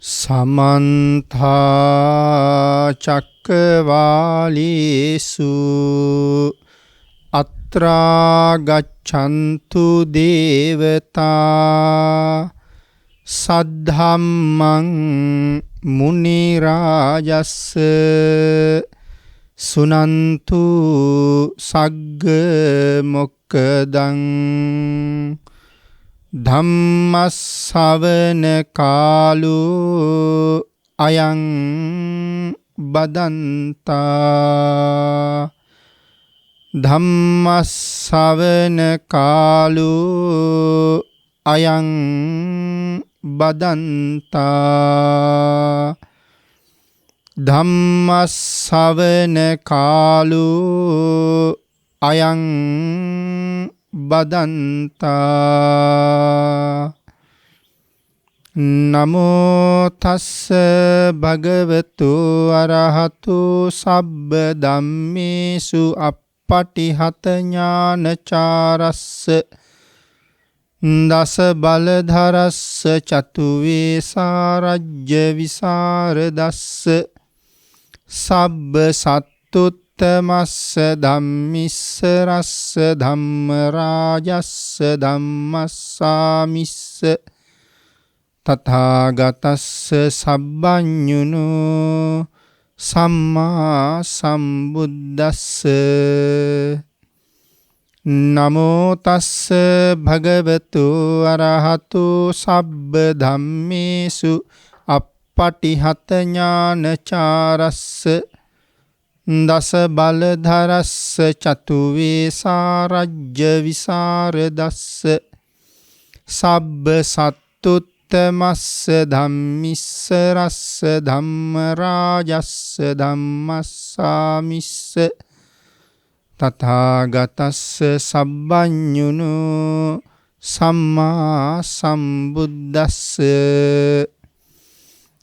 සමන්තා චක්කවාලේසු අත්‍රා ගච්ඡන්තු දේවතා සද්ධම්මං මුනි රාජස්ස සුනන්තු සග්ග මොක්කදං ධම්මස්සවන කාලෝ අයං බදන්තා ධම්මස්සවන කාලෝ අයං බදන්තා ධම්මස්සවන කාලෝ අයං බදන්තා නමෝ තස්ස භගවතු අරහතු සබ්බ ධම්මේසු අප්පටිහත ඥානචාරස්ස දස බලධරස්ස චතු වේසාරජ්‍ය විසරදස්ස සබ්බ සත්තුත්තමස්ස ධම්මිස්ස රස්ස ධම්ම රාජස්ස ධම්මස්සාමිස්ස තථාගතස්ස සබ්බඤුනෝ සම්මා සම්බුද්දස්ස නමෝ තස්ස භගවතු අරහතු සබ්බ ධම්මේසු අප්පටිහත ඥානචාරස්ස දස බලධරස්ස චතු වේසාරජ්‍ය විසරදස්ස සබ්බ සත්තුත්තමස්ස ධම්මිස්ස රස්ස ධම්ම රාජස්ස ධම්මස්සාමිස්ස තථාගතස්ස සබ්බඤුනෝ සම්මා සම්බුද්දස්ස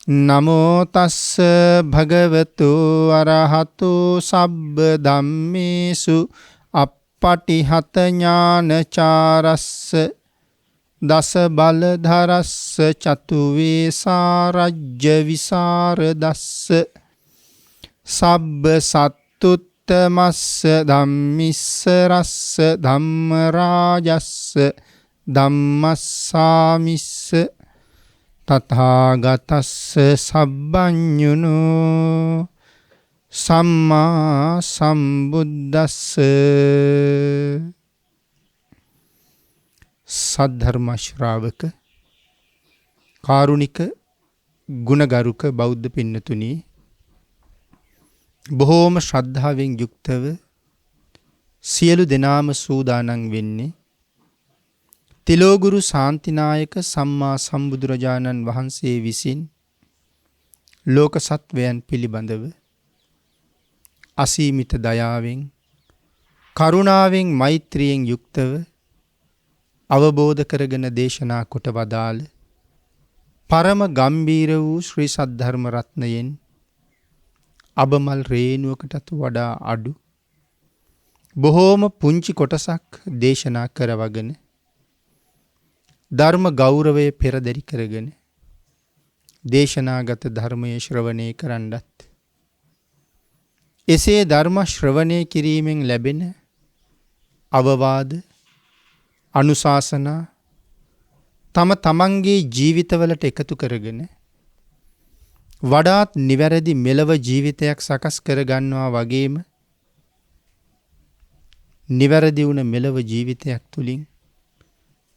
නමෝ තස්ස භගවතු අරහතු සබ්බ ධම්මේසු අප්පටිහත ඥානචාරස්ස දස බලධරස්ස චතු වේසාරජ්‍ය විසරදස්ස සබ්බ සත්තුත්තමස්ස ධම්මිස්ස රස්ස ධම්ම රාජස්ස ධම්මස්සාමිස්ස තථාගතස්ස සබ්බඤුනෝ සම්මා සම්බුද්දස්ස සද්ධර්ම ශ්‍රාවක කාරුණික ගුණගරුක බෞද්ධ පින්නතුනි බොහෝම ශ්‍රද්ධාවෙන් යුක්තව සියලු දෙනාම සූදානම් වෙන්නේ තිලෝගුරු ශාන්තිනායක සම්මා සම්බුදුරජාණන් වහන්සේ විසින් ලෝක සත්වයන් පිළිබඳව අසීමිත දයාවෙන් කරුණාවෙන් මෛත්‍රියෙන් යුක්තව අවබෝධ කරගෙන දේශනා කොට වදාළ පරම ගම්බීර වූ ශ්‍රී සද්ධර්ම රත්නයෙන් අබමල් රේණුවකටත් වඩා අඩු බොහෝම පුංචි කොටසක් දේශනා කරවගෙන ධර්ම ගෞරවය පෙරදරි කරගෙන දේශනාගත ධර්මයේ ශ්‍රවණය කරන්නත් එසේ ධර්ම ශ්‍රවණය කිරීමෙන් ලැබෙන අවවාද අනුශාසනා තමන්ගේ ජීවිතවලට එකතු කරගෙන වඩාත් නිවැරදි මෙලව ජීවිතයක් සකස් කරගන්නවා වගේම නිවැරදි වුණ මෙලව ජීවිතයක් තුළින්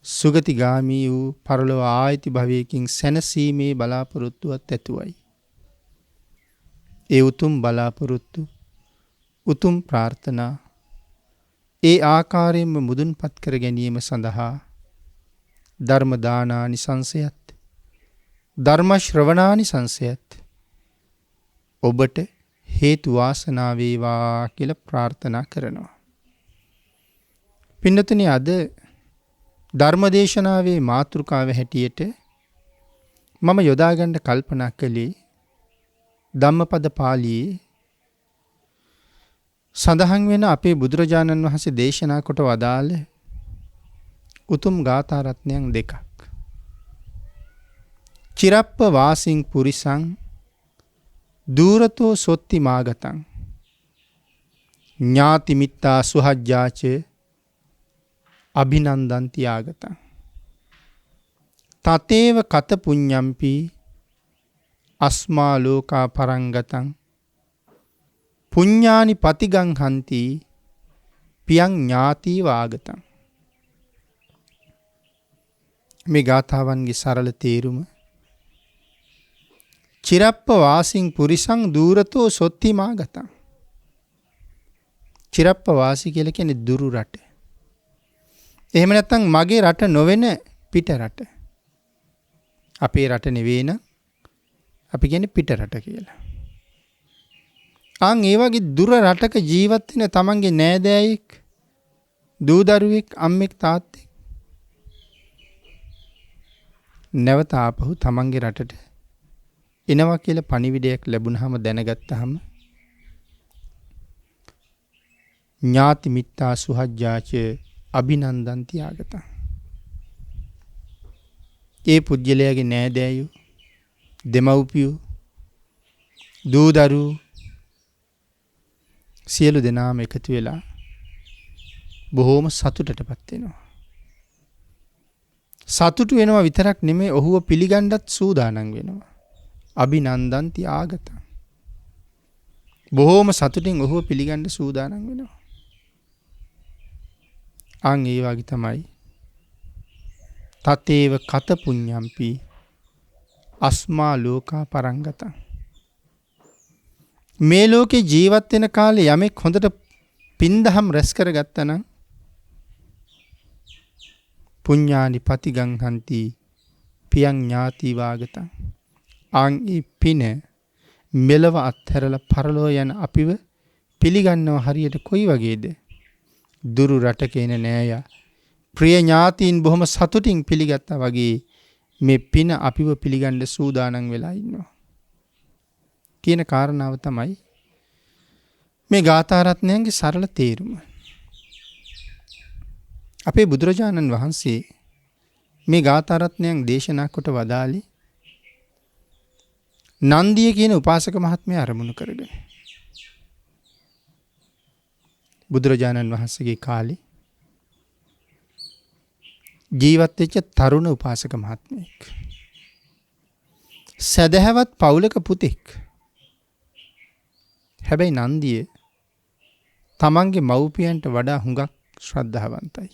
සුගතිගාමී වූ පරලොව ආයති භවයකින් සැනසීමේ බලාපොරොත්තුවත් ඇතුවයි. ඒ උතුම් බලාපොරොත්තු උතුම් ප්‍රාර්ථනා ඒ ආකාරයෙන්ම මුදුන්පත් කර ගැනීම සඳහා ධර්ම දානානිසංසයත් ධර්ම ශ්‍රවණානිසංසයත් ඔබට හේතු වාසනා වේවා කියලා ප්‍රාර්ථනා කරනවා. පින්නතුනි අද ධර්මදේශනාවේ මාතෘකාව හැටියට මම යොදාගන්න කල්පනා කළේ ධම්මපද පාළියේ සඳහන් වෙන අපේ බුදුරජාණන් වහන්සේ දේශනා කොට වදාළ උතුම් ගාථා රත්නයන් දෙකක්. චිරප්ප වාසින් පුරිසං දූරතෝ සොත්ති මාගතං ඥාති මිත්තා සුහජ්ජාච අභිනන්දන්ති ආගතං තතේව කත පුඤ්ඤම්පි අස්මා ලෝකා පරංගතං පුඤ්ඤානි පතිගං හන්ති පියං ඥාති වාගතං. මේ ගාථාවන්ගේ සරල තේරුම චිරප්ප වාසින් පුරිසං දූරතෝ සොත්ති මාගතං. චිරප්ප වාසී කියලා කියන්නේ දුරු රට. එහෙම නැත්නම් මගේ රට නොවන පිට රට. අපේ රට නෙවෙයි නම් අපි කියන්නේ පිට රට කියලා. ඒ වගේ දුර රටක ජීවත් වෙන තමන්ගේ නෑදෑයෙක්, දූ දරුවෙක්, අම්මෙක්, තාත්තෙක් නැවත ආපහු තමන්ගේ රටට එනවා කියලා පණිවිඩයක් ලැබුණාම දැනගත්තාම ඥාති මිත්තා සුහජ්ජාච අභිනන්දන්ති ආගතං. ඒ පුජ්‍යලයාගේ නෑදෑයෝ, දෙමව්පියෝ, දූ දරුවෝ සියලු දෙනාම එකතු වෙලා බොහෝම සතුටටපත් වෙනවා. සතුටු වෙනවා විතරක් නෙමෙයි ඔහුව පිළිගන්නත් සූදානම් වෙනවා. අභිනන්දන්ති ආගතං. බොහෝම සතුටින් ඔහුව පිළිගන්න සූදානම් වෙනවා. ඒ වගේ තමයි තතේව කත පුඤ්ඤම්පි අස්මා ලෝකා පරංගතං. මේ ලෝකේ ජීවත් වෙන කාලේ යමෙක් හොඳට පින්දහම් රැස් කරගත්තා නම් පුඤ්ඤානි පතිගං හන්ති පියං ඥාති වාගතං. ඒ පින මෙලව අත්හැරලා පරලෝ යන අපිව පිළිගන්නව හරියට කොයි වගේද? දුරු රටක එන නෑයා ප්‍රිය ඥාතීන් බොහොම සතුටින් පිළිගත්තා වගේ මේ පින අපිව පිළිගන්න සූදානම් වෙලා ඉන්නවා කියන කාරණාව තමයි මේ ගාථා රත්නයන්ගේ සරල තේරුම. අපේ බුදුරජාණන් වහන්සේ මේ ගාථා රත්නයන් දේශනා කොට වදාළේ නන්දිය කියන උපාසක මහත්මයා අරමුණු කරගෙන. බුදුරජාණන් වහන්සේගේ කාලේ ජීවත් වෙච්ච තරුණ උපාසක මහත්මයෙක්. සදහැවත් පවුලක පුතෙක්. හැබැයි නන්දිය තමන්ගේ මව්පියන්ට වඩා හුඟක් ශ්‍රද්ධාවන්තයි.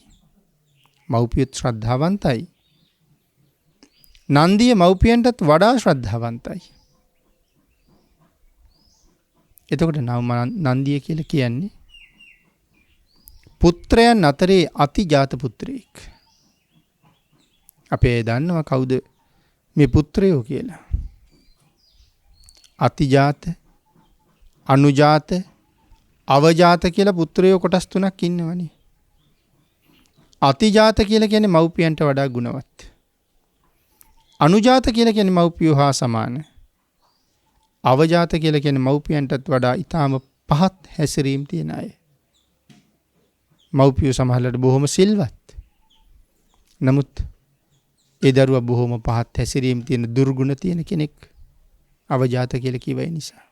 මව්පියොත් ශ්‍රද්ධාවන්තයි. නන්දිය මව්පියන්ටත් වඩා ශ්‍රද්ධාවන්තයි. එතකොට නන්දිය කියලා කියන්නේ පුත්‍රයන් අතරේ අතිජාත පුත්‍රයෙක්. අපේ දන්නවා කවුද මේ පුත්‍රයෝ කියලා? අතිජාත, අනුජාත, අවජාත කියලා පුත්‍රයෝ කොටස් තුනක් ඉන්නවනේ. අතිජාත කියලා කියන්නේ මව්පියන්ට වඩා ගුණවත්. අනුජාත කියලා කියන්නේ මව්පියෝ හා සමාන. අවජාත කියලා කියන්නේ මව්පියන්ටත් වඩා ඊටාම පහත් හැසිරීම් තියන අය. මව්පියෝ සමහරවිට බොහොම සිල්වත්. නමුත් ඒ දරුවා බොහොම පහත් හැසිරීම් තියෙන දුර්ගුණ තියෙන කෙනෙක්. අවජාත කියලා කිව්වයි නිසා.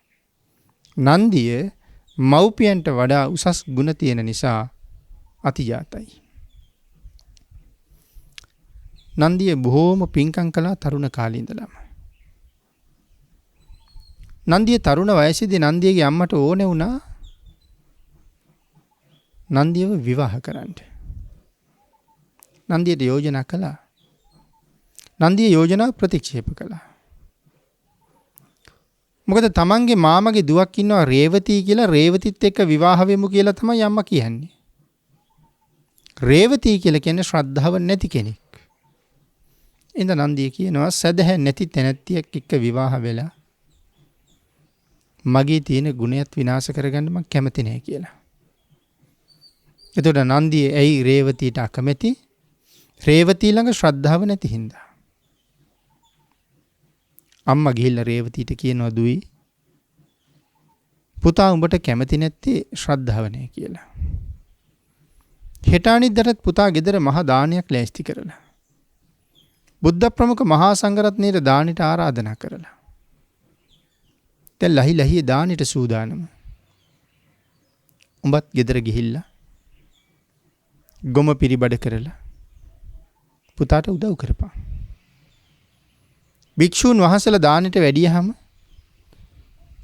නන්දිය මව්පියන්ට වඩා උසස් ගුණ තියෙන නිසා අතිජාතයි. නන්දිය බොහොම පින්කම් කළා තරුණ කාලේ ඉඳලම. නන්දිය තරුණ වයසේදී නන්දියගේ අම්මට ඕනේ වුණා නන්දියව විවාහ කරන්න. නන්දියට යෝජනා කළා. නන්දිය යෝජනා ප්‍රතික්ෂේප කළා. මොකද තමන්ගේ මාමගේ දුවක් ඉන්නවා රේවතී කියලා. රේවතිත් එක්ක විවාහ වෙමු කියලා තමයි අම්මා කියන්නේ. රේවතී කියලා කියන්නේ ශ්‍රද්ධාව නැති කෙනෙක්. ඉඳ නන්දිය කියනවා සදහැ නැති තැනැත්තියක් එක්ක විවාහ වෙලා මගේ තියෙන ගුණයත් විනාශ කරගන්න මම කැමති නැහැ කියලා. එතකොට නන්දිය ඇයි රේවතීට අකමැති? රේවතී ළඟ ශ්‍රද්ධාව නැති හින්දා. අම්මා ගිහිල්ලා රේවතීට කියනවා දුයි පුතා උඹට කැමති නැත්තේ ශ්‍රද්ධාව නැහැ කියලා. හෙට අනිද්දාට පුතා ගෙදර මහා දානයක් ලෑස්ති කරලා බුද්ධ ප්‍රමුඛ මහා සංඝරත්නයේ දානෙට ආරාධනා කරලා. දැන් ලහි ලහියේ දානෙට සූදානම. උඹත් ගෙදර ගිහිල්ලා ගොම පිරිබඩ කරලා පුතාට උදව් කරපන්. භික්ෂූන් වහන්සේලා දානෙට වැඩියහම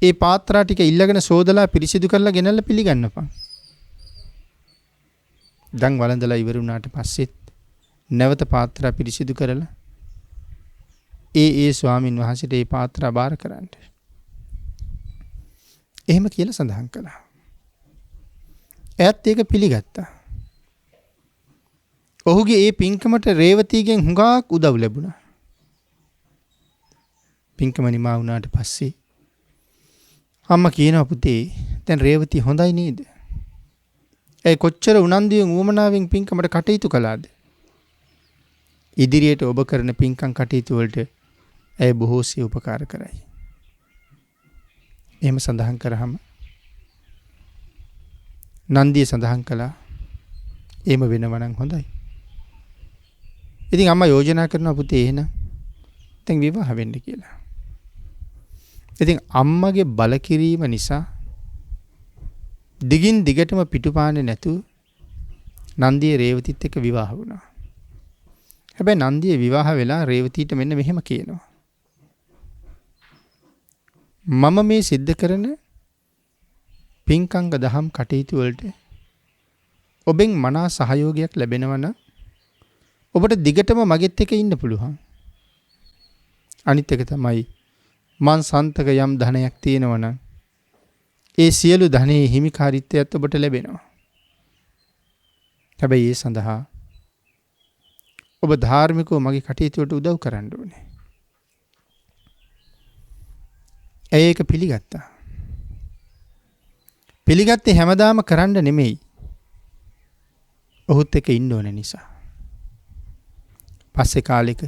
ඒ පාත්‍රා ටික ඉල්ලගෙන සෝදලා පිරිසිදු කරලා ගෙනල්ලා පිළිගන්නපන්. දැන් වළඳලා ඉවර වුණාට පස්සෙත් නැවත පාත්‍රා පිරිසිදු කරලා ඒ ස්වාමින් වහන්සේට ඒ පාත්‍රා බාර කරන්න. එහෙම කියලා සඳහන් කළා. එයත් ඒක පිළිගත්තා. ඔහුගේ ඒ පින්කමට රේවතීගෙන් හුඟක් උදව් ලැබුණා. පින්කම නිමා වුණාට පස්සේ අම්මා කියනවා පුතේ දැන් රේවතී හොඳයි නේද? ඒ කොච්චර උනන්දුවෙන් උවමනාවෙන් පින්කමට කටයුතු කළාද? ඉදිරියට ඔබ කරන පින්කම් කටයුතු වලට ඇය බොහෝසේ උපකාර කරයි. එහෙම සඳහන් කරාම නන්දිය සඳහන් කළා එහෙම වෙනවා නම් හොඳයි. ඉතින් අම්මා යෝජනා කරනවා පුතේ එහෙනම් දැන් විවාහ වෙන්න කියලා. ඉතින් අම්මගේ බලකිරීම නිසා දිගින් දිගටම පිටුපාන්නේ නැතුව නන්දිය රේවතිත් එක්ක විවාහ වුණා. හැබැයි නන්දිය විවාහ වෙලා රේවතීට මෙන්න මෙහෙම කියනවා. මම මේ සිද්ධ කරන පින්කංග දහම් කටයුතු වලට ඔබෙන් මනා සහයෝගයක් ලැබෙනවා නම් ඔබට දිගටම මගෙත් එක්ක ඉන්න පුළුවන්. අනිත් එක තමයි මං සන්තක යම් ධනයක් තියෙනවා නම් ඒ සියලු ධනයේ හිමිකාරීත්වයත් ඔබට ලැබෙනවා. හැබැයි ඒ සඳහා ඔබ ධාර්මිකව මගේ කටයුතු වලට උදව් කරන්න ඕනේ. ඒක පිළිගත්තා. පිළිගත්තේ හැමදාම කරන්න නෙමෙයි. ඔහුත් එක්ක ඉන්න ඕන නිසා. පස්සේ කාලෙක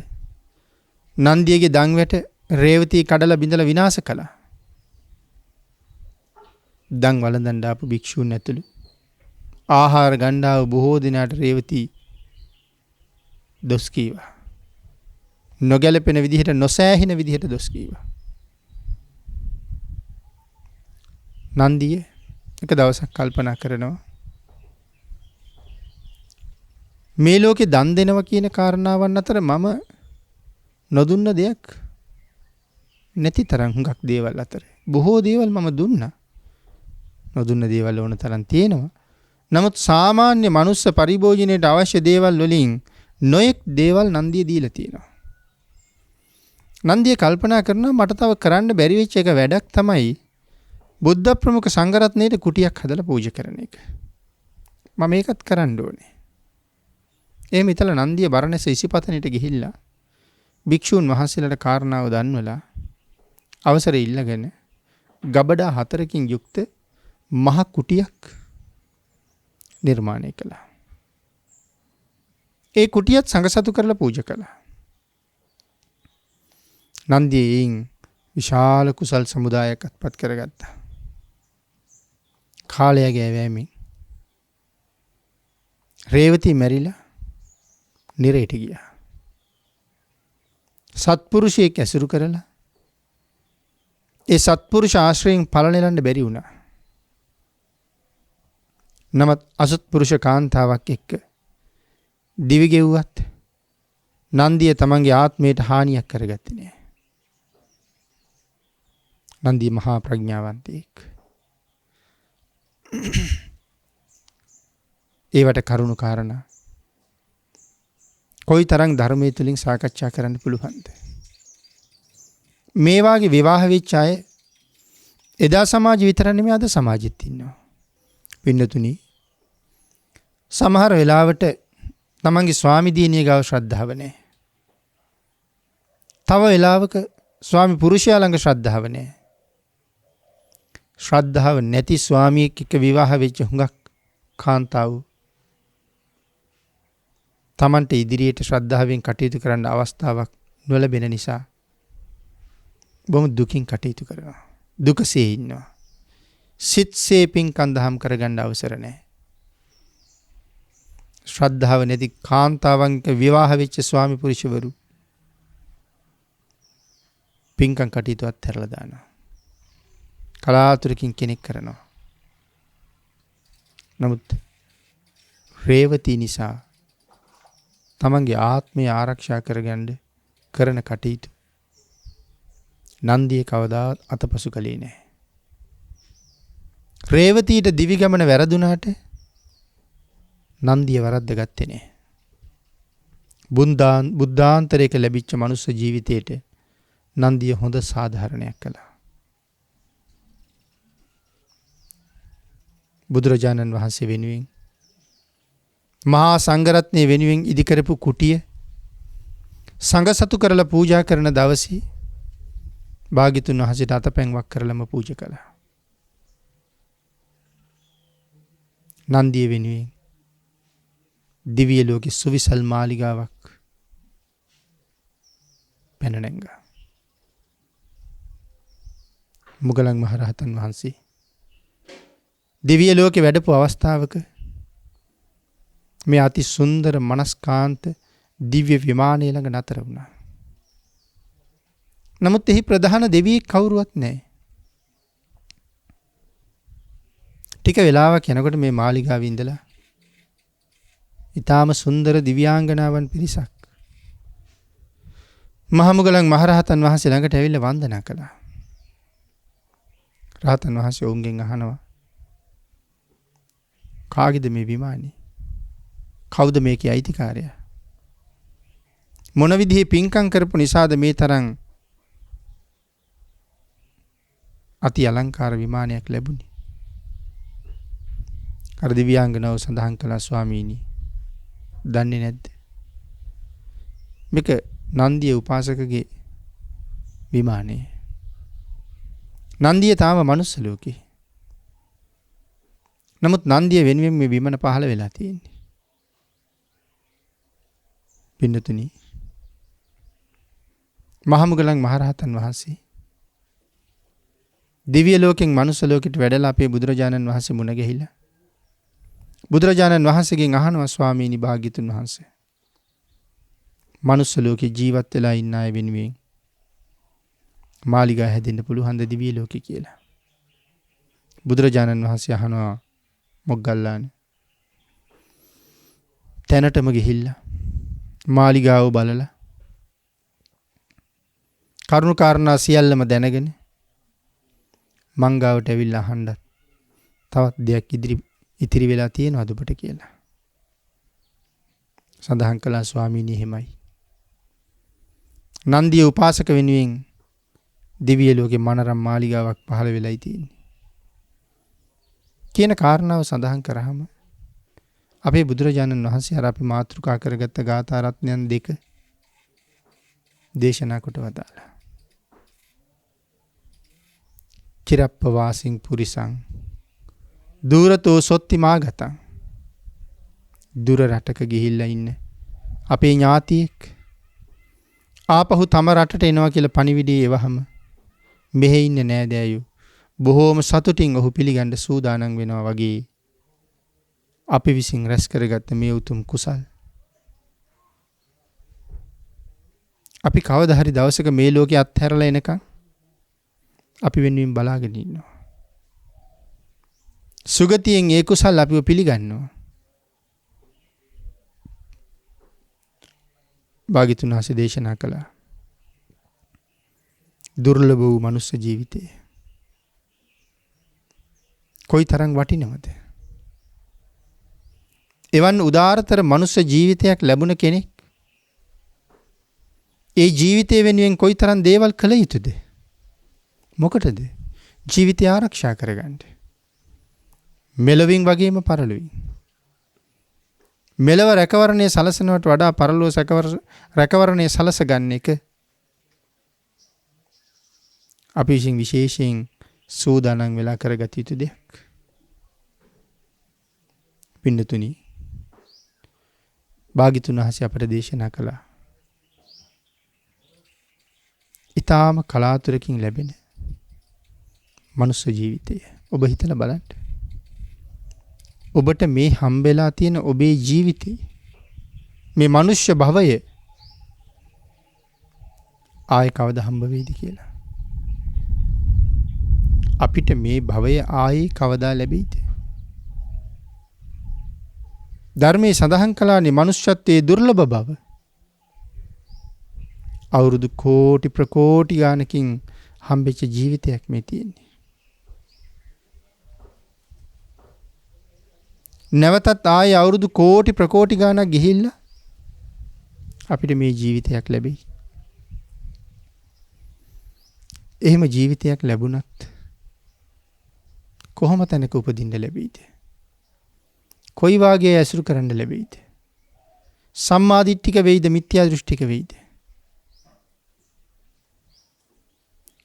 නන්දියගේ දන් වැට රේවතී කඩලා බිඳලා විනාශ කළා. දන් වළඳන් දාපු භික්ෂූන් ඇතුළු ආහාර ගණ්ඩාව බොහෝ දිනකට රේවතී දොස් කීවා. නොගැලපෙන විදිහට නොසෑහෙන විදිහට දොස් කීවා. නන්දිය එක දවසක් කල්පනා කරනවා මේ ලෝකේ දන් දෙනවා කියන කාරණාවන් අතර මම නොදුන්න දෙයක් නැති තරම් හුඟක් දේවල් අතර බොහෝ දේවල් මම දුන්නා. නොදුන්න දේවල් ඕන තරම් තියෙනවා. නමුත් සාමාන්‍ය මනුස්ස පරිභෝජනයට අවශ්‍ය දේවල් වලින් නොයෙක් දේවල් නන්දිය දීලා තියෙනවා. නන්දිය කල්පනා කරනවා මට තව කරන්න බැරි වෙච්ච එක වැඩක් තමයි බුද්ධ ප්‍රමුඛ සංඝරත්නයට කුටියක් හදලා පූජා කරන එක. මම මේකත් කරන්න ඕනේ. එහෙම හිතලා නන්දිය බරණැස ඉසිපතනෙට ගිහිල්ලා භික්ෂූන් වහන්සේලාට කාරණාව දන්වලා අවසරය ඉල්ලගෙන ගබඩා 4කින් යුක්ත මහ කුටියක් නිර්මාණය කළා. ඒ කුටියත් සංඝසතු කරලා පූජා කළා. නන්දියෙන් විශාල කුසල් සමුදායක් අත්පත් කරගත්තා. කාලය ගෑවෑමෙන් රේවතී මැරිලා නිරේට ගියා. සත්පුරුෂයෙක් ඇසුරු කරලා ඒ සත්පුරුෂ ආශ්‍රයෙන් ඵල නෙලන්න බැරි වුණා. නමුත් අසත්පුරුෂ කාන්තාවක් එක්ක දිවි ගෙව්වත් නන්දිය තමන්ගේ ආත්මයට හානියක් කරගත්තේ නෑ. නන්දිය මහා ප්‍රඥාවන්තයෙක්. ඒවට කරුණු කාරණා කොයි තරම් ධර්මයේ තුලින් සාකච්ඡා කරන්න පුළුවන්ද? මේ වාගේ විවාහ වෙච්ච අය එදා සමාජ විතර නෙමෙයි අද සමාජෙත් ඉන්නවා. පින්නතුනි සමහර වෙලාවට තමන්ගේ ස්වාමි දිනිය ගාව ශ්‍රද්ධාව නැහැ. තව වෙලාවක ස්වාමි පුරුෂයා ළඟ ශ්‍රද්ධාව නැහැ. ශ්‍රද්ධාව නැති ස්වාමියෙක් එක්ක විවාහ වෙච්ච හුඟක් කාන්තාවෝ තමන්ට ඉදිරියට ශ්‍රද්ධාවෙන් කටයුතු කරන්න අවස්ථාවක් නොලැබෙන නිසා බොහොම දුකින් කටයුතු කරනවා. දුකසේ ඉන්නවා. සිත්සේ පින්කම් දහම් කරගන්න අවසර නැහැ. ශ්‍රද්ධාව නැති කාන්තාවන්ක විවාහ වෙච්ච ස්වාමි පුරුෂවරු පින්කම් කටයුතු අත්හැරලා දානවා. කලාතුරකින් කෙනෙක් කරනවා. නමුත් රේවතී නිසා තමන්ගේ ආත්මය ආරක්ෂා කරගන්න කරන කටයුතු නන්දිය කවදාවත් අතපසු කළේ නැහැ. රේවතීට දිවි ගමන වැරදුනාට නන්දිය වරද්ද ගත්තේ නැහැ. බුද්ධාන්තරයක ලැබිච්ච මනුස්ස ජීවිතයට නන්දිය හොඳ සාධාරණයක් කළා. බුදුරජාණන් වහන්සේ වෙනුවෙන් මහා සංඝරත්නය වෙනුවෙන් ඉදිකරපු කුටිය සංඝ සතු කරලා පූජා කරන දවසේ භාග්‍යතුන් වහන්සේට අතපැන් වක් කරලම පූජා කළා. නන්දිය වෙනුවෙන් දිව්‍ය ලෝකේ සුවිසල් මාලිගාවක් පැන නැංගා. මුගලන් මහරහතන් වහන්සේ දිව්‍ය ලෝකේ වැඩපු අවස්ථාවක මේ අති සුන්දර මනස්කාන්ත දිව්‍ය විමානය ළඟ නතර වුණා. නමුත් එහි ප්‍රධාන දෙවියෙක් කවුරුවත් නැහැ. ටික වෙලාවක් යනකොට මේ මාලිගාවේ ඉඳලා ඊටාම සුන්දර දිව්‍යාංගනාවන් පිරිසක් මහමුගලන් මහරහතන් වහන්සේ ළඟට ඇවිල්ලා වන්දනා කළා. රහතන් වහන්සේ ඔවුන්ගෙන් අහනවා, කාගේද මේ විමානේ? කවුද මේකේ අයිතිකාරයා? මොන විදිහේ පින්කම් කරපු නිසාද මේ තරම් අති අලංකාර විමානයක් ලැබුණේ? අර දිව්‍යාංගනාව සඳහන් කළා, ස්වාමීනි දන්නේ නැද්ද? මේක නන්දිය උපාසකගේ විමානය. නන්දිය තාම මනුස්ස ලෝකේ. නමුත් නන්දිය වෙනුවෙන් මේ විමන පහළ වෙලා තියෙන්නේ. පින්නතුනි, මහමුගලන් මහරහතන් වහන්සේ දිව්‍ය ලෝකෙන් මනුස්ස ලෝකෙට වැඩලා අපේ බුදුරජාණන් වහන්සේ මුණ ගැහිලා බුදුරජාණන් වහන්සේගෙන් අහනවා, ස්වාමීනි භාග්‍යතුන් වහන්සේ, මනුස්ස ලෝකේ ජීවත් වෙලා ඉන්න අය වෙනුවෙන් මාලිගා හැදෙන්න පුළුවන්ද දිව්‍ය ලෝකේ කියලා. බුදුරජාණන් වහන්සේ අහනවා, මොග්ගල්ලානේ තැනටම ගිහිල්ලා මාලිගාව බලලා කරුණු කාරණා සියල්ලම දැනගෙන මංගාවට ඇවිල්ලා අහන්නත් තවත් දෙයක් ඉතිරි වෙලා තියෙනවද ඔබට කියලා. සඳහන් කළා, ස්වාමීනි එහෙමයි. නන්දිය උපාසක වෙනුවෙන් දිව්‍ය ලෝකේ මනරම් මාලිගාවක් පහළ වෙලයි තියෙන්නේ කියන කාරණාව සඳහන් කරාම අපේ බුදුරජාණන් වහන්සේ අර අපි මාතෘකා කරගත්ත ගාථා රත්නයන් දෙක දේශනා කොට වදාළා. චිරප්ප වාසින් පුරිසං දුරතෝ සොත්ති මාගතං. දුර රටක ගිහිල්ලා ඉන්න අපේ ඥාතියෙක් ආපහු තම රටට එනවා කියලා පණිවිඩය එවහම මෙහෙ ඉන්න නෑදෑයෝ බොහෝම සතුටින් ඔහු පිළිගන්න සූදානම් වෙනවා වගේ අපි විසින් රැස් කරගත්ත මේ උතුම් කුසල් අපි කවදා හරි දවසක මේ ලෝකේ අත්හැරලා එනකන් අපි වෙනුවෙන් බලාගෙන ඉන්නවා. සුගතියෙන් ඒ කුසල් අපිව පිළිගන්නවා. භාග්‍යතුන් වහන්සේ දේශනා කළා, දුර්ලභ වූ මනුස්ස ජීවිතය කොයි තරම් වටිනවද? එවන් උදාරතර මනුස්ස ජීවිතයක් ලැබුණ කෙනෙක් ඒ ජීවිතය වෙනුවෙන් කොයි තරම් දේවල් කළ යුතුද? මොකටද? ජීවිතය ආරක්ෂා කරගන්න. මෙලොවින් වගේම පරලොවින්. මෙලව රැකවරණය සලසනවට වඩා පරලොව රැකවරණය සලස ගන්න එක අපි විසින් විශේෂයෙන් සූදානම් වෙලා කරගත යුතු දෙයක්. පින්නතුනි, භාග්‍යතුන් වහන්සේ අපට දේශනා කළා, ඊටාම කලාතුරකින් ලැබෙන මනුස්ස ජීවිතය ඔබ හිතලා බලන්න. ඔබට මේ හම්බෙලා තියෙන ඔබේ ජීවිතේ මේ මනුෂ්‍ය භවය ආයෙ කවදා හම්බ වෙයිද කියලා. අපිට මේ භවය ආයේ කවදා ලැබෙයිද? ධර්මයේ සඳහන් කළානේ මනුෂ්‍යත්වයේ දුර්ලභ බව. අවුරුදු කෝටි ප්‍රකෝටි ගානකින් හම්බෙච්ච ජීවිතයක් මේ තියෙන්නේ. නැවතත් ආයේ අවුරුදු කෝටි ප්‍රකෝටි ගානක් ගිහිල්ලා අපිට මේ ජීවිතයක් ලැබෙයි. එහෙම ජීවිතයක් ලැබුණත් කොහොම තැනක උපදින්න ලැබෙයිද? කොයි වාගේ ඇසුරු කරන්න ලැබෙයිද? සම්මාදිට්ඨික වෙයිද මිත්‍යා දෘෂ්ටික වෙයිද?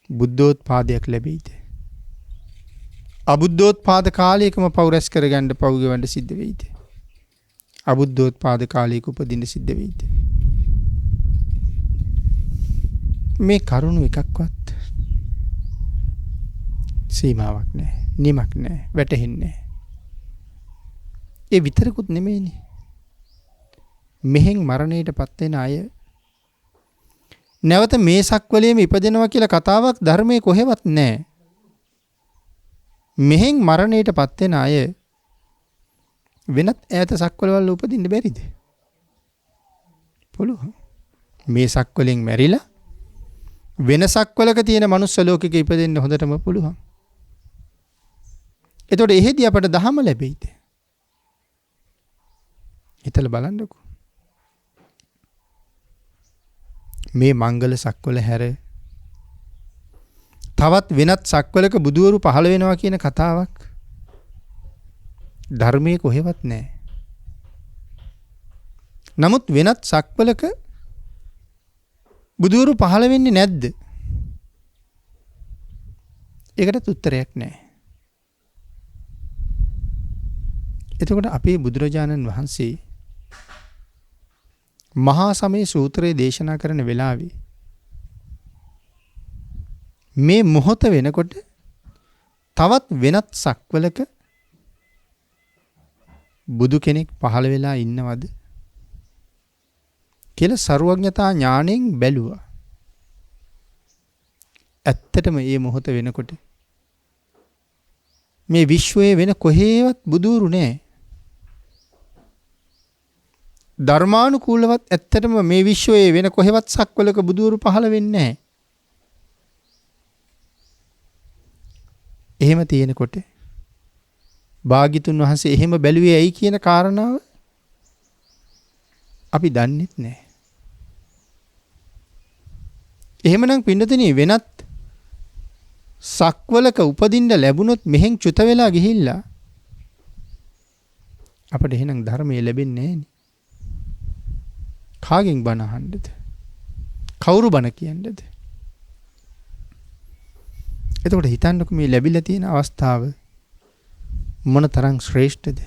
බුද්ධෝත්පාදයක් ලැබෙයිද? අබුද්ධෝත්පාද කාලයකම පව් රැස් කරගන්න පව් ගෙවන්න සිද්ධ වෙයිද? අබුද්ධෝත්පාද කාලයක උපදින්න සිද්ධ වෙයිද? මේ කරුණු එකක්වත් සීමාවක් නැහැ, නිමක් නැහැ, වැටහෙන්නේ නැහැ. ඒ විතරකුත් නෙමෙයිනේ. මෙහෙන් මරණයට පත් වෙන අය නැවත මේ සක්වලේම ඉපදෙනවා කියලා කතාවක් ධර්මයේ කොහෙවත් නැහැ. මෙහෙන් මරණයට පත් වෙන අය වෙනත් ඈත සක්වලවල උපදින්න බැරිද? පුළුවන්. මේ සක්වලෙන් මැරිලා වෙන සක්වලක තියෙන මනුස්ස ලෝකෙක ඉපදෙන්න හොඳටම පුළුවන්. එතකොට එහෙදී අපට දහම ලැබෙයිද? හිතලා බලන්නකෝ. මේ මංගල සක්වල හැර තවත් වෙනත් සක්වලක බුදුවරු පහළ වෙනවා කියන කතාවක් ධර්මයේ කොහෙවත් නැහැ. නමුත් වෙනත් සක්වලක බුදුවරු පහළ වෙන්නේ නැද්ද? ඒකට උත්තරයක් නැහැ. එතකොට අපේ බුදුරජාණන් වහන්සේ මහා සමය සූත්‍රයේ දේශනා කරන වෙලාවේ මේ මොහොත වෙනකොට තවත් වෙනත් සක්වලක බුදු කෙනෙක් පහළ වෙලා ඉන්නවද කියලා සර්වඥතා ඥාණයෙන් බැලුවා. ඇත්තටම මේ මොහොත වෙනකොට මේ විශ්වයේ වෙන කොහේවත් බුදුරු නැහැ. ධර්මානුකූලවත් ඇත්තටම මේ විශ්වයේ වෙන කොහෙවත් සක්වලක බුදුරු පහළ වෙන්නේ නැහැ. එහෙම තියෙනකොට භාග්‍යතුන් වහන්සේ එහෙම බැලුවේ ඇයි කියන කාරණාව අපි දන්නෙත් නැහැ. එහෙමනම් පින්නතනේ වෙනත් සක්වලක උපදින්න ලැබුණොත් මෙහෙන් චුත වෙලා ගිහිල්ලා අපිට එහෙනම් ධර්මය ලැබෙන්නේ නැහැනේ. කාගෙන් බණ අහන්නද? කවුරු බණ කියන්නද? එතකොට හිතන්නකෝ මේ ලැබිලා තියෙන අවස්ථාව මොන තරම් ශ්‍රේෂ්ඨද?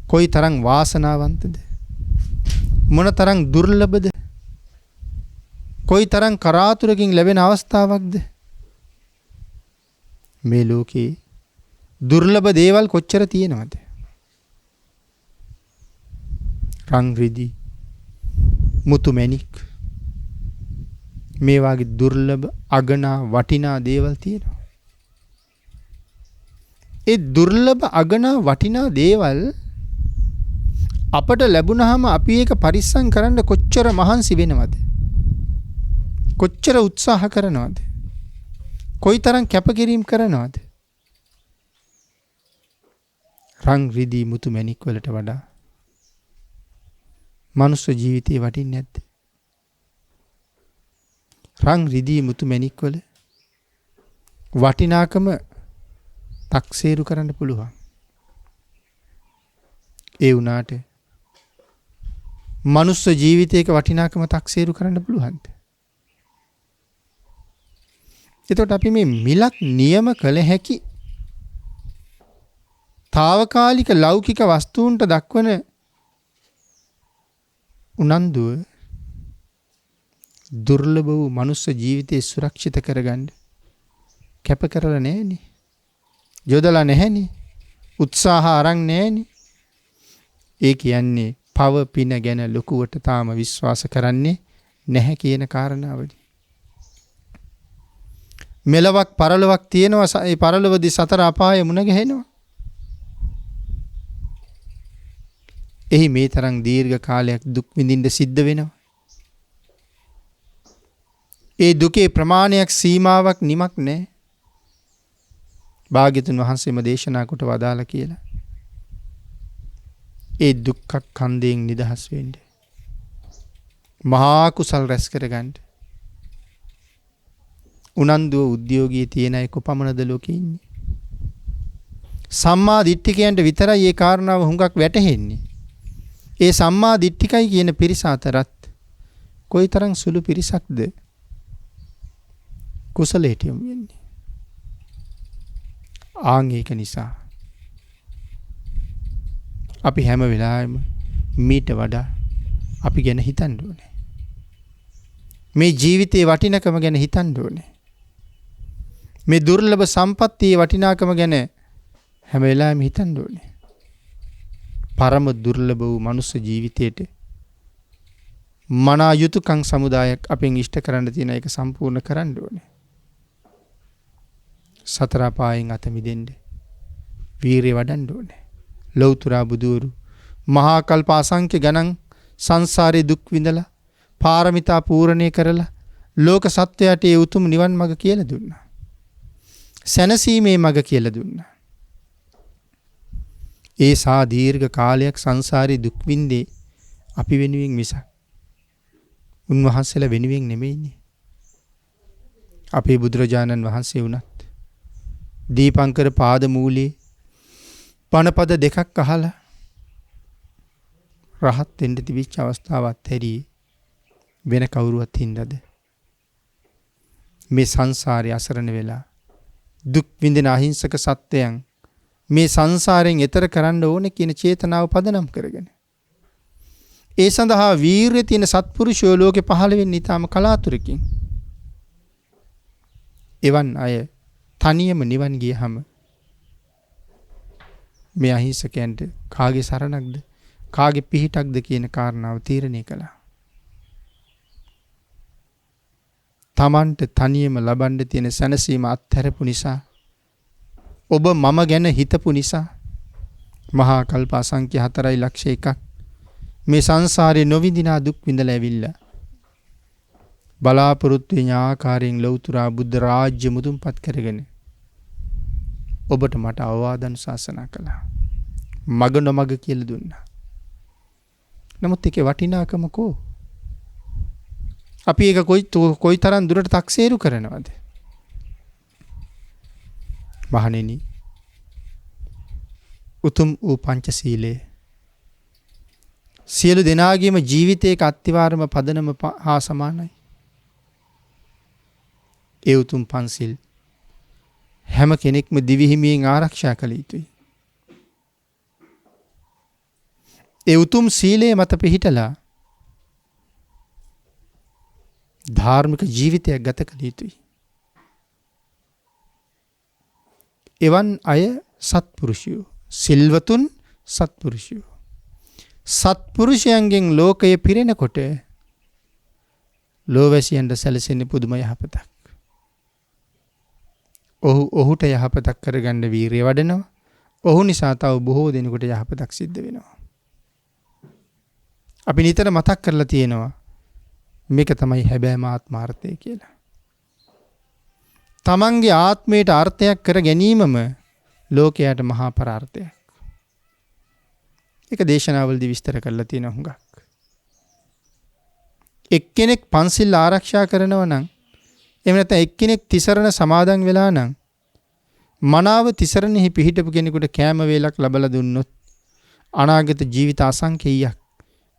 කොයි තරම් වාසනාවන්තද? මොන තරම් දුර්ලභද? කොයි තරම් කරාතුරකින් ලැබෙන අවස්ථාවක්ද? මේ ලෝකේ දුර්ලභ දේවල් කොච්චර තියෙනවද? රන් රිදී මුතු මැණික් මේ වගේ දුර්ලභ අගනා වටිනා දේවල් තියෙනවා. ඒ දුර්ලභ අගනා වටිනා දේවල් අපට ලැබුණාම අපි ඒක පරිස්සම් කරන්න කොච්චර මහන්සි වෙනවද? කොච්චර උත්සාහ කරනවද? කොයිතරම් කැපකිරීම කරනවද? රන් රිදී මුතු මැණික් වලට වඩා මනුස්ස ජීවිතේ වටින්නේ නැද්ද? රන් රිදී මුතු මැණික් වල වටිනාකම තක්සේරු කරන්න පුළුවන්. ඒ වුණාට මනුස්ස ජීවිතයක වටිනාකම තක්සේරු කරන්න පුළුවන්ද? එතකොට අපි මේ මිලක් නියම කළ හැකි తాවකාලික ලෞකික වස්තුන්ට දක්වන උනන්දුව දුර්ලභ වූ මනුස්ස ජීවිතේ සුරක්ෂිත කරගන්න කැප කරලා නැහෙනේ. යොදලා නැහෙනේ. උත්සාහ අරන් නැහෙනේ. ඒ කියන්නේ පව පින ගැන ලොකුවට තාම විශ්වාස කරන්නේ නැහැ කියන කාරණාවයි. මෙලවක් පරලොවක් තියෙනවා. ඒ පරලොවදී සතර අපාය මුණ ගැහෙනවා. එහි මේ තරම් දීර්ඝ කාලයක් දුක් විඳින්න සිද්ධ වෙනවා. ඒ දුකේ ප්‍රමාණයක් සීමාවක් නිමක් නැහැ. භාග්‍යතුන් වහන්සේම දේශනා කොට වදාලා කියලා. ඒ දුක්ඛ කන්දෙන් නිදහස් වෙන්න. මහා කුසල් රැස් කරගන්න. උනන්දුව උද්‍යෝගී තියෙන අය කොපමණද ලෝකේ ඉන්නේ. සම්මා දිට්ඨිකයන්ට විතරයි මේ කාරණාව හුඟක් වැටහෙන්නේ. ඒ සම්මා දිට්ඨිකයි කියන පිරිස අතරත් කොයිතරම් සුළු පිරිසක්ද කුසලයට යොමු වෙන්නේ. ආන් ඒක නිසා අපි හැම වෙලාවෙම මීට වඩා අපි ගැන හිතන්න ඕනේ. මේ ජීවිතයේ වටිනකම ගැන හිතන්න ඕනේ. මේ දුර්ලභ සම්පත්තියේ වටිනාකම ගැන හැම වෙලාවෙම හිතන්න ඕනේ. පරම දුර්ලභ වූ මනුස්ස ජීවිතයට මනා යුතුයකම් සමුදායක් අපෙන් ඉෂ්ට කරන්න තියෙන එක සම්පූර්ණ කරන්න ඕනේ. සතර පායෙන් අත මිදෙන්න වීරිය වඩන්න ඕනේ. ලෞතර බුදුවරු මහා කල්ප අසංඛ්‍ය ගණන් සංසාරේ දුක් විඳලා පාරමිතා පූර්ණේ කරලා ලෝක සත්වයාට ඒ උතුම් නිවන් මඟ කියලා දුන්නා. සැනසීමේ මඟ කියලා දුන්නා. ඒ සා දීර්ඝ කාලයක් සංසාරේ දුක් විඳේ අපි වෙනුවෙන් මිසක් උන්වහන්සේලා වෙනුවෙන් නෙමෙයිනේ. අපේ බුදුරජාණන් වහන්සේ වුණත් දීපංකර පාද මූලයේ පණපද දෙකක් අහලා රහත් වෙන්න තිබිච්ච අවස්ථාවත් හැරි වෙන කවුරුවත් හින්දාද මේ සංසාරේ අසරණ වෙලා දුක් විඳින අහිංසක සත්වයන් මේ සංසාරයෙන් එතර කරන්න ඕනේ කියන චේතනාව පදනම් කරගෙන ඒ සඳහා වීරිය තියෙන සත්පුරුෂයෝ ලෝකේ පහළ වෙන්නේ ඊටම කලාතුරකින්. එවන් අය තනියම නිවන් ගියහම මේ අහිංසකයන්ට කාගේ සරණක්ද කාගේ පිහිටක්ද කියන කාරණාව තීරණය කළා. තමන්ට තනියම ලබන්න තියෙන සැනසීම අත්හැරපු නිසා ඔබ මම ගැන හිතපු නිසා මහා කල්ප අසංඛ්‍ය 4,01,000ක් මේ සංසාරේ නොවිඳිනා දුක් විඳලා ඇවිල්ලා බලාපොරොත්තු වෙන ආකාරයෙන් ලෞතර බුද්ධ රාජ්‍ය මුදුන්පත් කරගෙන ඔබට මට අවවාද අනුශාසනා කළා. මග නොමග කියලා දුන්නා. නමුත් ඒකේ වටිනාකම කෝ? අපි ඒක කොයි තරම් දුරට තක්සේරු කරනවද? මහණෙනි, උතුම් වූ පංචශීලයේ සියලු දෙනාගේම ජීවිතයක අත්තිවාරම පදනම හා සමානයි. ඒ උතුම් පන්සිල් හැම කෙනෙක්ම දිවිහිමියෙන් ආරක්ෂා කළ යුතුයි. ඒ උතුම් සීලය මත පිහිටලා ධාර්මික ජීවිතයක් ගත කළ යුතුයි. එවන් අය සත්පුරුෂයෝ, සිල්වතුන් සත්පුරුෂයෝ. සත්පුරුෂයන්ගෙන් ලෝකය පිරෙනකොට ලෝවැසියන්ට සැලසෙන්නේ පුදුම යහපතක්. ඔහුට යහපතක් කරගන්න වීරිය වඩනවා. ඔහු නිසා තව බොහෝ දෙනෙකුට යහපතක් සිද්ධ වෙනවා. අපි නිතර මතක් කරලා තියෙනවා මේක තමයි හැබෑම ආත්මාර්ථය කියලා. තමන්ගේ ආත්මයට අර්ථයක් කර ගැනීමම ලෝකයට මහා පරාර්ථයක්. ඒක දේශනාවලදී විස්තර කරලා තියෙනවා හුඟක්. එක්කෙනෙක් පන්සිල් ආරක්ෂා කරනවා නම් එහෙම නැත්නම් එක්කෙනෙක් තිසරණ සමාදන් වෙලා නම් මනාව තිසරණෙහි පිහිටපු කෙනෙකුට කෑම වේලක් ලැබලා දුන්නොත් අනාගත ජීවිත අසංඛේයයක්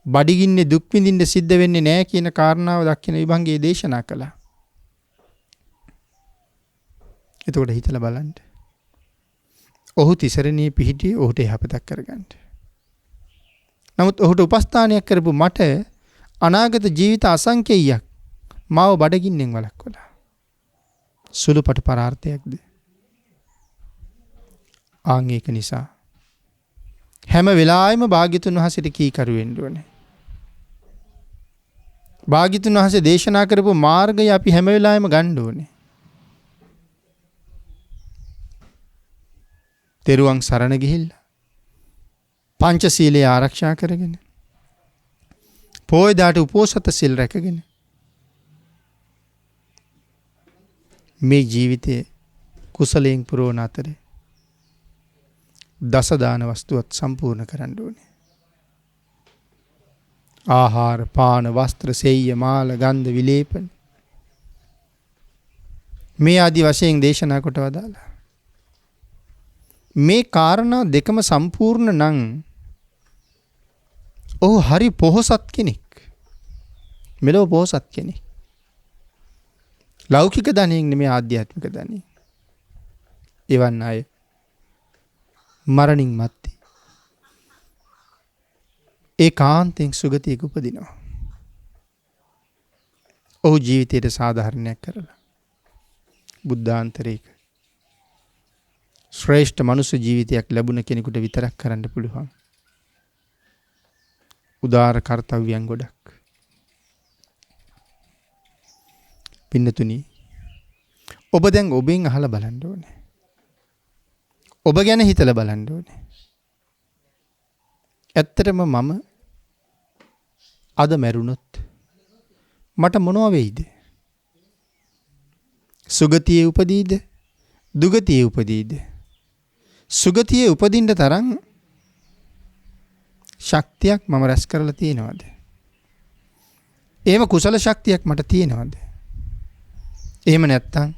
බඩගින්නේ දුක් විඳින්න සිද්ධ වෙන්නේ නැහැ කියන කාරණාව දක්වන විභංගයේ දේශනා කළා. එතකොට හිතලා බලන්න. ඔහු තිසරණේ පිහිටි ඔහුට යහපතක් කරගන්න. නමුත් ඔහුට උපස්ථානයක් කරපු මට අනාගත ජීවිත අසංඛේයයක් මාව බඩගින්නෙන් වළක්වලා. සුළුපටු පරාර්ථයක්ද? ආන් ඒක නිසා හැම වෙලාවෙම භාග්‍යතුන් වහන්සේට කීකරු වෙන්න ඕනේ. භාග්‍යතුන් වහන්සේ දේශනා කරපු මාර්ගය අපි හැම වෙලාවෙම ගන්න ඕනේ. තෙරුවන් සරණ ගිහිල්ලා පංචශීලයේ ආරක්ෂා කරගෙන පොය දාට උපෝසත සිල් රැකගෙන මේ ජීවිතයේ කුසලයෙන් පුරවන අතරේ දස දාන වස්තුවත් සම්පූර්ණ කරන්න ඕනේ. ආහාර, පාන, වස්ත්‍ර, සෙය්‍ය, මාල, ගන්ධ, විලේපන මේ ආදි වශයෙන් දේශනා කොට වදාලා. මේ කාරණා දෙකම සම්පූර්ණ නම් ඔහු හරි පොහොසත් කෙනෙක්. මෙලොව පොහොසත් කෙනෙක්. ලෞකික ධනයෙන් නෙමෙයි ආධ්‍යාත්මික ධනයෙන්. එවන් අය මරණින් මත්තේ ඒකාන්තයෙන් සුගතියක උපදිනවා. ඔහු ජීවිතයට සාධාරණයක් කරලා බුද්ධාන්තරයක ශ්‍රේෂ්ඨ මනුස්ස ජීවිතයක් ලැබුණ කෙනෙකුට විතරක් කරන්න පුළුවන් උදාර කර්තව්‍යයන් ගොඩක්. පින්නතුනි, ඔබ දැන් ඔබෙන් අහලා බලන්න ඕනේ. ඔබ ගැන හිතලා බලන්න ඕනේ. ඇත්තටම මම අද මැරුණොත් මට මොනව වෙයිද? සුගතියේ උපදීද? දුගතියේ උපදීද? සුගතියේ උපදින්න තරම් ශක්තියක් මම රැස් කරලා තියෙනවද? එහෙම කුසල ශක්තියක් මට තියෙනවද? එහෙම නැත්තම්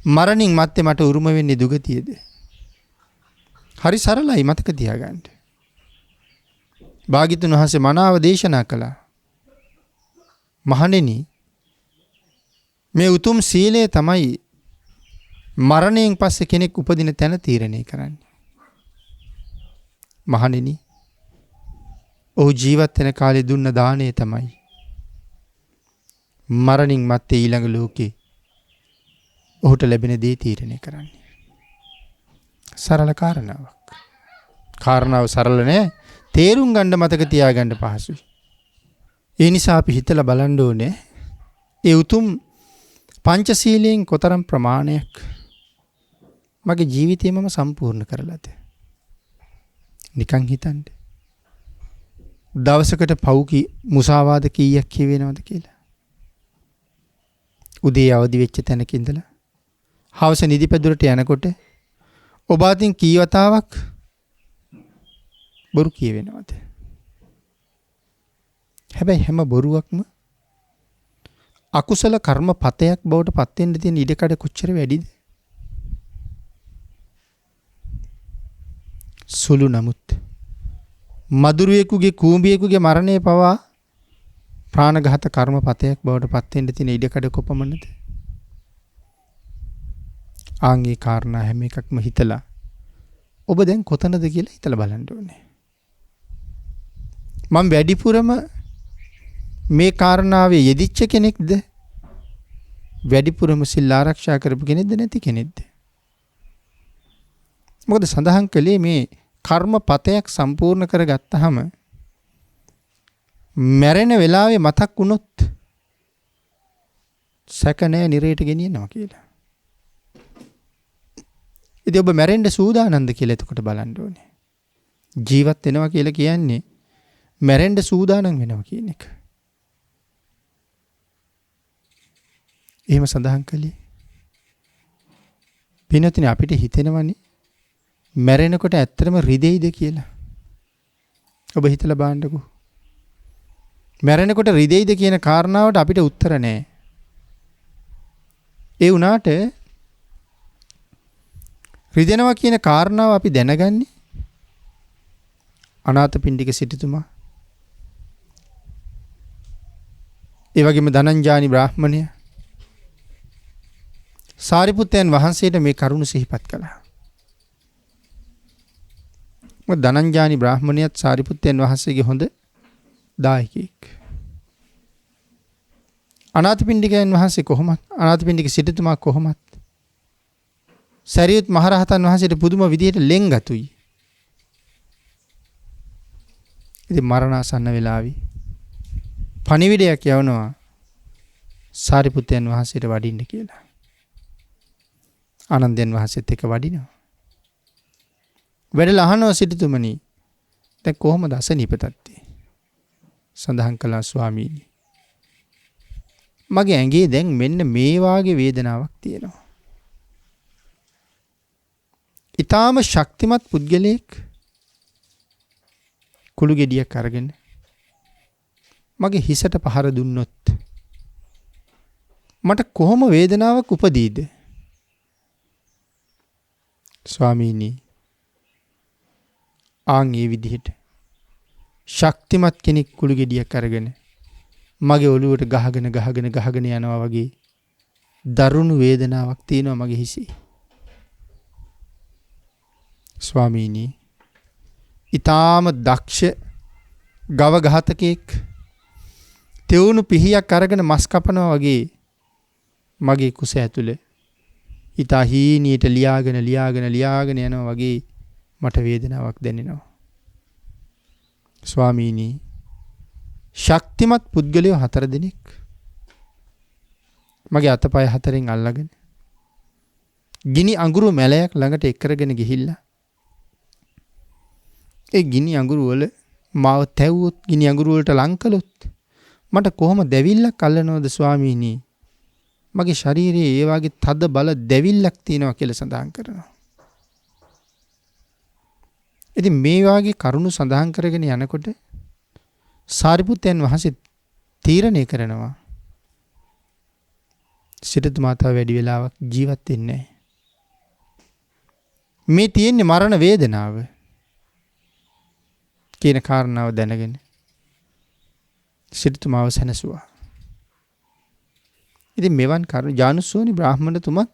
මරණින් මත්තේ මට උරුම වෙන්නේ දුගතියද? හරි සරලයි, මතක තියාගන්න. භාග්‍යවතුන් වහන්සේ මනාව දේශනා කළා. මහණෙනි, මේ උතුම් සීලය තමයි මරණයෙන් පස්සේ කෙනෙක් උපදින තැන තීරණය කරන්නේ. මහණෙනි, ඔහු ජීවත් වෙන කාලේ දුන්න දාණය තමයි මරණින් මත්තේ ඊළඟ ලෝකේ ඔහුට ලැබෙන දේ තීරණය කරන්නේ. සරල කාරණාවක්. කාරණාව සරල නෑ, තේරුම් ගන්න මතක තියාගන්න පහසුයි. ඒ නිසා අපි හිතලා බලන්න ඕනේ ඒ උතුම් පංචශීලයෙන් කොතරම් ප්‍රමාණයක් මගේ ජීවිතේ මම සම්පූර්ණ කරලාද? නිකන් හිතන්න. දවසකට පව් මුසාවාද කීයක් කියවෙනවද කියලා? උදේ අවදි වෙච්ච තැනක ඉඳලා හවස නිදිපැදුරට යනකොට ඔබ අතින් කී වතාවක් බොරු කියවෙනවද? හැබැයි හැම බොරුවක්ම අකුසල කර්ම පතයක් බවට පත් වෙන්න තියෙන ඉඩකඩ කොච්චර වැඩිද? සුළු. නමුත් මදුරුවෙකුගේ කූඹියෙකුගේ මරණය පවා ප්‍රාණඝාත කර්ම පතයක් බවට පත් වෙන්න තියෙන ඉඩකඩ කොපමණද? ආන්ගේ කාරණා හැම එකක්ම හිතලා ඔබ දැන් කොතනද කියලා හිතලා බලන්න ඕනේ. මම වැඩිපුරම මේ කාරණාවේ යෙදිච්ච කෙනෙක්ද? වැඩිපුරම සිල් ආරක්ෂා කරපු කෙනෙක්ද නැති කෙනෙක්ද? මොකද සඳහන් කළේ මේ කර්ම පතයක් සම්පූර්ණ කරගත්තාම මැරෙන වෙලාවේ මතක් වුණොත් සැක නැහැ නිරේට ගෙනියනවා කියලා. ඉතින් ඔබ මැරෙන්න සූදානම්ද කියලා එතකොට බලන්න ඕනේ. ජීවත් වෙනවා කියලා කියන්නේ මැරෙන්න සූදානම් වෙනවා කියන එක. එහෙම සඳහන් කළේ. පින්නතින අපිට හිතෙනවනේ මැරෙනකොට ඇත්තටම රිදෙයිද කියලා. ඔබ හිතලා බලන්නකෝ. මැරෙනකොට රිදෙයිද කියන කාරණාවට අපිට උත්තර නැහැ. ඒ වුණාට රිදෙනවා කියන කාරණාව අපි දැනගන්නේ අනාථපිණ්ඩික සිටුතුමා, ඒ වගේම ධනංජානි බ්‍රාහ්මණය සාරිපුත්තයන් වහන්සේට මේ කරුණ සිහිපත් කළා. මොකද ධනංජානි බ්‍රාහ්මණයත් සාරිපුත්තයන් වහන්සේගේ හොඳ දායකයෙක්. අනාථපිණ්ඩිකයන් වහන්සේ කොහොමත්, අනාථපිණ්ඩික සිටුතුමා කොහොමත් සරියුත් මහරහතන් වහන්සේට පුදුම විදිහට ලෙන්ගතුයි. ඉතින් මරණාසන්න වෙලාවේ පණිවිඩයක් යවනවා සාරිපුත්තයන් වහන්සේට වඩින්න කියලා. ආනන්දයන් වහන්සේත් එක්ක වඩිනවා. වැඩලා අහනවා සිටුතුමනි දැන් කොහොමද අසනීප තත්ත්වය? සඳහන් කළා ස්වාමීනි මගේ ඇඟේ දැන් මෙන්න මේ වාගේ වේදනාවක් තියෙනවා. ඊටාම ශක්තිමත් පුද්ගලයෙක් කුළු ගෙඩියක් අරගෙන මගේ හිසට පහර දුන්නොත් මට කොහොම වේදනාවක් උපදීද? ස්වාමීනි ආන් ඒ විදිහට ශක්තිමත් කෙනෙක් කුළු ගෙඩියක් අරගෙන මගේ ඔළුවට ගහගෙන යනවා වගේ දරුණු වේදනාවක් තියෙනවා මගේ හිසේ. ස්වාමීනි ඊටාම දක්ෂ ගව ඝාතකෙක් තෙවුණු පිහියක් අරගෙන මස් කපනවා වගේ මගේ කුස ඇතුලේ ඊටා හීනියට ලියාගෙන යනවා වගේ මට වේදනාවක් දැනෙනවා. ස්වාමීනි ශක්තිමත් පුද්ගලයෝ 4 දෙනෙක් මගේ අතපය 4න් අල්ලගෙන ගිනි අඟුරු මැලයක් ළඟට එක්කරගෙන ගිහිල්ලා ඒ ගිනි අඟුරු වල මාව තැවුවොත් ගිනි අඟුරු වලට ලං කළොත් මට කොහොම දැවිල්ලක් අල්ලනවද ස්වාමීනි? මගේ ශරීරයේ ඒ වගේ තද බල දැවිල්ලක් තියෙනවා කියලා සඳහන් කරනවා. ඉතින් මේ වාගේ කරුණු සඳහන් කරගෙන යනකොට සාරිපුත්තයන් වහන්සේ තීරණය කරනවා සිටු මාතාව වැඩි වෙලාවක් ජීවත් වෙන්නේ නැහැ. මේ තියෙන්නේ මරණ වේදනාව කියන කාරණාව දැනගෙන සිටුමාව සැනසුවා. ඉතින් මෙවන් කරුණ ජානුස්සෝනි බ්‍රාහ්මණතුමත්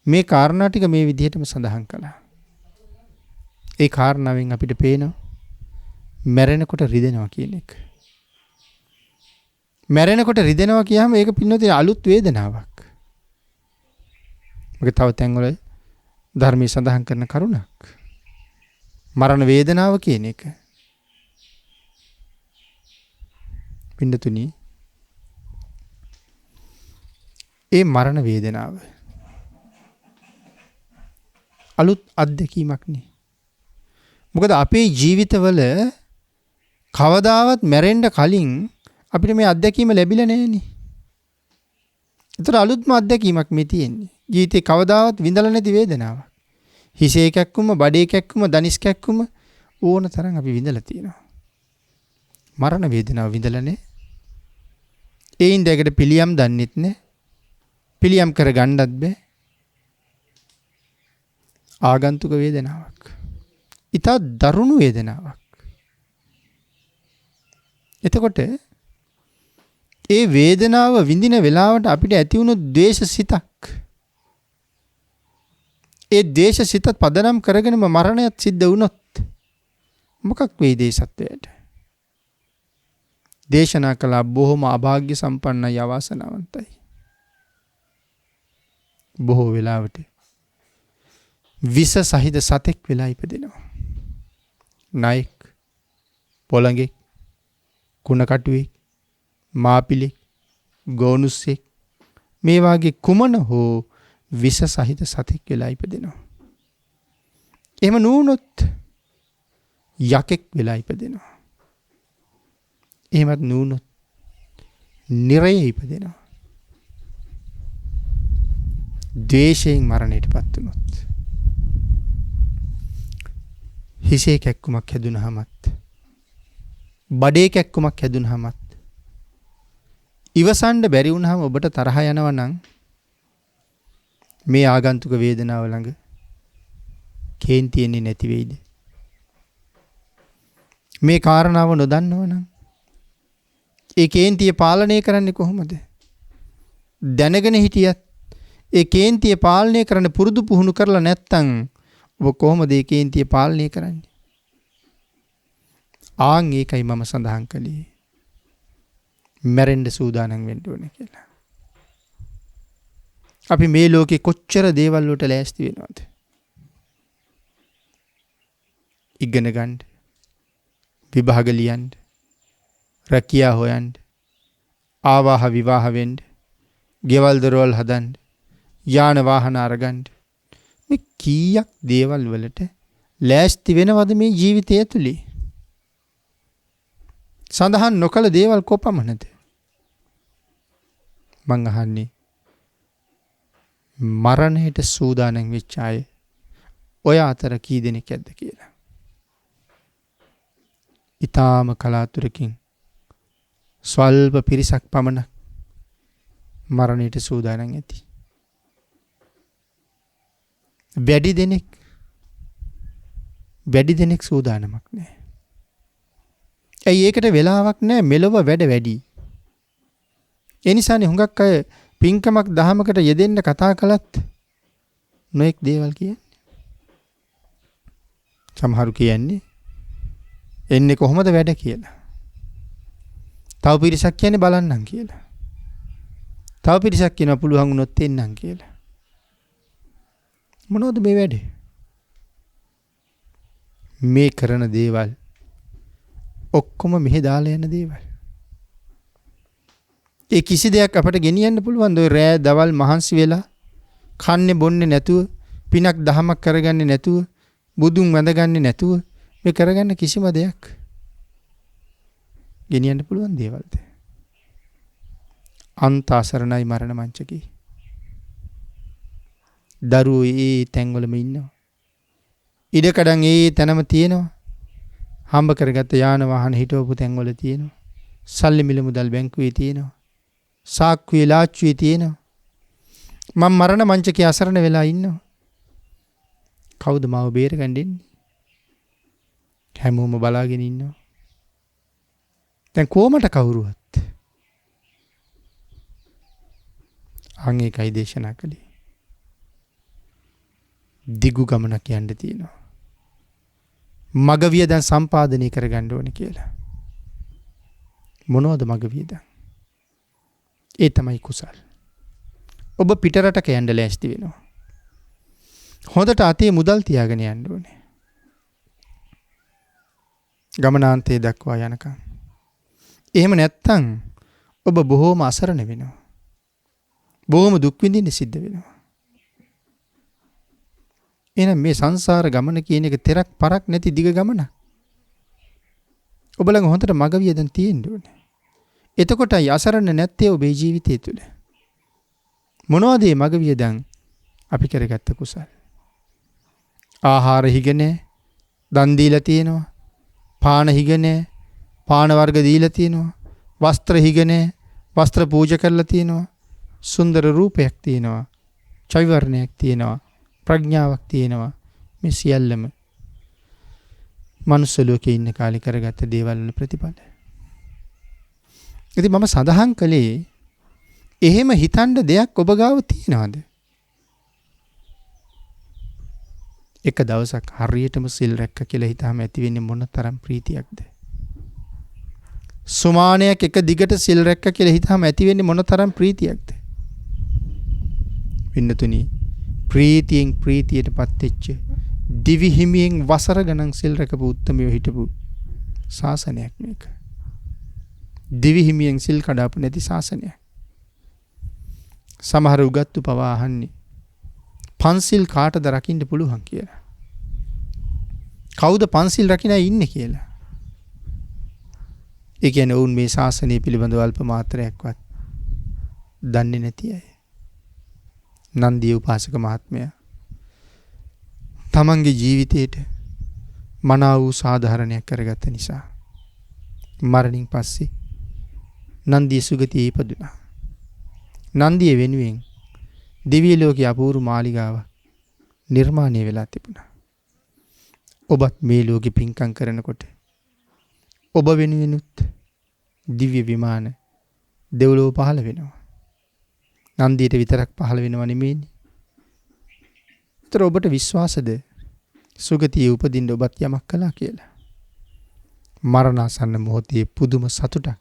මේ කාරණා ටික මේ විදිහටම සඳහන් කළා. ඒ කාරණාවෙන් අපිට පේනවා මැරෙනකොට රිදෙනවා කියන එක. මැරෙනකොට රිදෙනවා කියහම ඒක පින්නොතින් අලුත් වේදනාවක්. මොකද තව තැන්වල ධර්මයේ සඳහන් කරන කරුණක්. මරණ වේදනාව කියන එක. පින්නතුනි ඒ මරණ වේදනාව අලුත් අත්දැකීමක් නේ. මොකද අපේ ජීවිතවල කවදාවත් මැරෙන්න කලින් අපිට මේ අත්දැකීම ලැබිලා නැහෙනේ. ඒතර අලුත්ම අත්දැකීමක් මේ තියෙන්නේ. ජීවිතේ කවදාවත් විඳලා නැති වේදනාවක්. හිසේ කැක්කුම, බඩේ කැක්කුම, දනිස් කැක්කුම ඕන තරම් අපි විඳලා තියෙනවා. මරණ වේදනාව විඳලා නැහැ. ඒයින් දෙයකට පිළියම් දන්නෙත් නැහැ. පිළියම් කර ගන්නත් බෑ. ආගන්තුක වේදනාවක්. ඊට දරුණු වේදනාවක්. එතකොට ඒ වේදනාව විඳින වෙලාවට අපිට ඇති වුණු ද්වේෂසිතක්. ඒ ද්වේෂසිතත් පදනම් කරගෙනම මරණයත් සිද්ධ වුණොත් මොකක් වෙයිද ඒ සත්වයට? දේශනා කළා බොහොම අභාග්‍ය සම්පන්නයි අවාසනාවන්තයි. බොහෝ වෙලාවට විස සහිත සතෙක් වෙලා ඉපදෙනවා. නයෙක්, පොළඟෙක්, කුණකටුවෙක්, මාපිලෙක්, ගෝනුස්සෙක් මේ වාගේ කුමන හෝ විස සහිත සතෙක් වෙලා ඉපදෙනවා. එහෙම නුනොත් යකෙක් වෙලා ඉපදෙනවා. එහෙමත් නුනොත් නිරයේ ඉපදෙනවා. ද්වේෂයෙන් මරණයටපත් වුනොත් හිසේ කැක්කුමක් හැදුනහමත් බඩේ කැක්කුමක් හැදුනහමත් ඉවසන්න බැරි වුණාම ඔබට තරහ යනවා නම් මේ ආගන්තුක වේදනාව ළඟ කේන්තියෙන්නේ නැති වෙයිද? මේ කාරණාව නොදන්නව නම් ඒ කේන්තිය පාලනය කරන්නේ කොහොමද? දැනගෙන හිටියත් ඒ කේන්තිය පාලනය කරන්න පුරුදු පුහුණු කරලා නැත්තම් ඔබ කොහොමද ඒ කේන්තිය පාලනය කරන්නේ? ආන් ඒකයි මම සඳහන් කළේ මැරෙන්න සූදානම් වෙන්න ඕනේ කියලා. අපි මේ ලෝකේ කොච්චර දේවල් වලට ලෑස්ති වෙනවද? ඉගෙන ගන්න, විභාග ලියන්න, රැකියාව හොයන්න, ආවාහ විවාහ වෙන්න, ගෙවල් දොරවල් හදන්න, යාන වාහන අරගන්න. මේ කීයක් දේවල් වලට ලෑස්ති වෙනවද මේ ජීවිතය ඇතුලේ? සඳහන් නොකළ දේවල් කොපමණද? මං අහන්නේ මරණයට සූදානම් වෙච්ච අය ඔය අතර කී දෙනෙක් ඇද්ද කියලා. ඊටාම කලාතුරකින් ස්වල්ප පිරිසක් පමණ මරණයට සූදානම් ඇති. වැඩි දෙනෙක් සූදානමක් නැහැ. ඇයි ඒකට වෙලාවක් නැහැ, මෙලොව වැඩ වැඩි. ඒ නිසානේ හුඟක් අය පින්කමක් දහමකට යෙදෙන්න කතා කළත් නොඑක් දේවල් කියන්නේ. සමහරු කියන්නේ එන්නේ කොහොමද වැඩ කියලා. තව පිරිසක් කියන්නේ බලන්නම් කියලා. තව පිරිසක් කියනවා පුළුවන් වුණොත් එන්නම් කියලා. මොනවද මේ වැඩේ? මේ කරන දේවල් ඔක්කොම මෙහෙ දාලා යන දේවල්. ඒ කිසි දෙයක් අපට ගෙනියන්න පුළුවන් ද? ඔය රෑ දවල් මහන්සි වෙලා කන්නේ බොන්නේ නැතුව, පිනක් දහමක් කරගන්නේ නැතුව, බුදුන් වැඳගන්නේ නැතුව මේ කරගන්න කිසිම දෙයක් ගෙනියන්න පුළුවන් දේවල්ද? අන්ත අසරණයි මරණ මංචකේ. දරුවෝ ඒ තැන්වලම ඉන්නවා. ඉඩකඩම් ඒ තැනම තියෙනවා. හම්බ කරගත්ත යාන වාහන හිටවපු තැන්වල තියෙනවා. සල්ලි මිල මුදල් බැංකුවේ තියෙනවා. සාක්කුවේ ලාච්චුවේ තියෙනවා. මම මරණ මංචකේ අසරණ වෙලා ඉන්නවා. කවුද මාව බේරගන්න දෙන්නේ? හැමෝම බලාගෙන ඉන්නවා. දැන් කොමට කවුරුවත් අන් ඒකයි දේශනා කළේ. දිගු ගමනක් යන්න තියෙනවා. මගවිය දැන් සම්පාදනය කරගන්න ඕනේ කියලා. මොනවද මගවිය දැන්? ඒ තමයි කුසල්. ඔබ පිටරටක යන්න ලෑස්ති වෙනවා. හොඳට අතේ මුදල් තියාගෙන යන්න ඕනේ. ගමනාන්තයේ දක්වා යනකම්. එහෙම නැත්තම් ඔබ බොහෝම අසරණ වෙනවා. බොහෝම දුක් විඳින්න සිද්ධ වෙනවා. එහෙනම් මේ සංසාර ගමන කියන එක තෙරක් පරක් නැති දිග ගමනක්. ඔබ ළඟ හොඳට මගවිය දැන් තියෙන්න ඕනේ. එතකොටයි අසරණ නැත්තේ ඔබේ ජීවිතය තුළ. මොනවද මේ මගවිය දැන් අපි කරගත්ත කුසල්? ආහාර හිගනේ, දන් දීලා තියෙනවා. පාන හිගනේ, පාන වර්ග දීලා තියෙනවා. වස්ත්‍ර හිගනේ, වස්ත්‍ර පූජා කරලා තියෙනවා. සුන්දර රූපයක් තියෙනවා. චෛවර්ණයක් තියෙනවා. ප්‍රඥාවක් තියෙනවා. මේ සියල්ලම මනුස්ස ලෝකේ ඉන්න කාලේ කරගත්ත දේවල් වල ප්‍රතිඵල. ඉතින් මම සඳහන් කළේ එහෙම හිතන්න දෙයක් ඔබ ගාව තියනවාද? එක දවසක් හරියටම සිල් රැක්ක කියලා හිතාම ඇති වෙන්නේ මොන තරම් ප්‍රීතියක්ද? සුමානයක් එක දිගට සිල් රැක්ක කියලා හිතාම ඇති වෙන්නේ මොන තරම් ප්‍රීතියක්ද? පින්නතුනි, ප්‍රීතියෙන් ප්‍රීතියටපත් වෙච්ච දිවි හිමියෙන් වසර ගණන් සිල් රැකපු උත්තමයෝ හිටපු ශාසනයක් මේක. දිවි හිමියෙන් සිල් කඩාපු නැති ශාසනයක්. සමහර උගත්තු පවා අහන්නේ පන්සිල් කාටද රකින්න පුළුවන් කියලා. කවුද පන්සිල් රකින්න ඉන්නේ කියලා. ඒ කියන්නේ වුන් මේ ශාසනය පිළිබඳව අල්ප මාත්‍රයක්වත් දන්නේ නැති අය. නන්දිය උපාසක මහත්මයා තමන්ගේ ජීවිතයට මනාව වූ සාධාරණයක් කරගත්ත නිසා මරණින් පස්සේ නන්දිය සුගතියේ ඉපදුනා. නන්දිය වෙනුවෙන් දිව්‍ය ලෝකයේ අපූර්ව මාලිගාවක් නිර්මාණය වෙලා තිබුණා. ඔබත් මේ ලෝකෙ පින්කම් කරනකොට ඔබ වෙනුවෙනුත් දිව්‍ය විමාන දෙව්ලොව පහළ වෙනවා. නන්දියට විතරක් පහළ වෙනව නෙමෙයිනේ. ඒතර ඔබට විශ්වාසද සුගතියේ උපදින්න ඔබත් යමක් කළා කියලා? මරණාසන්න මොහොතේ පුදුම සතුටක්,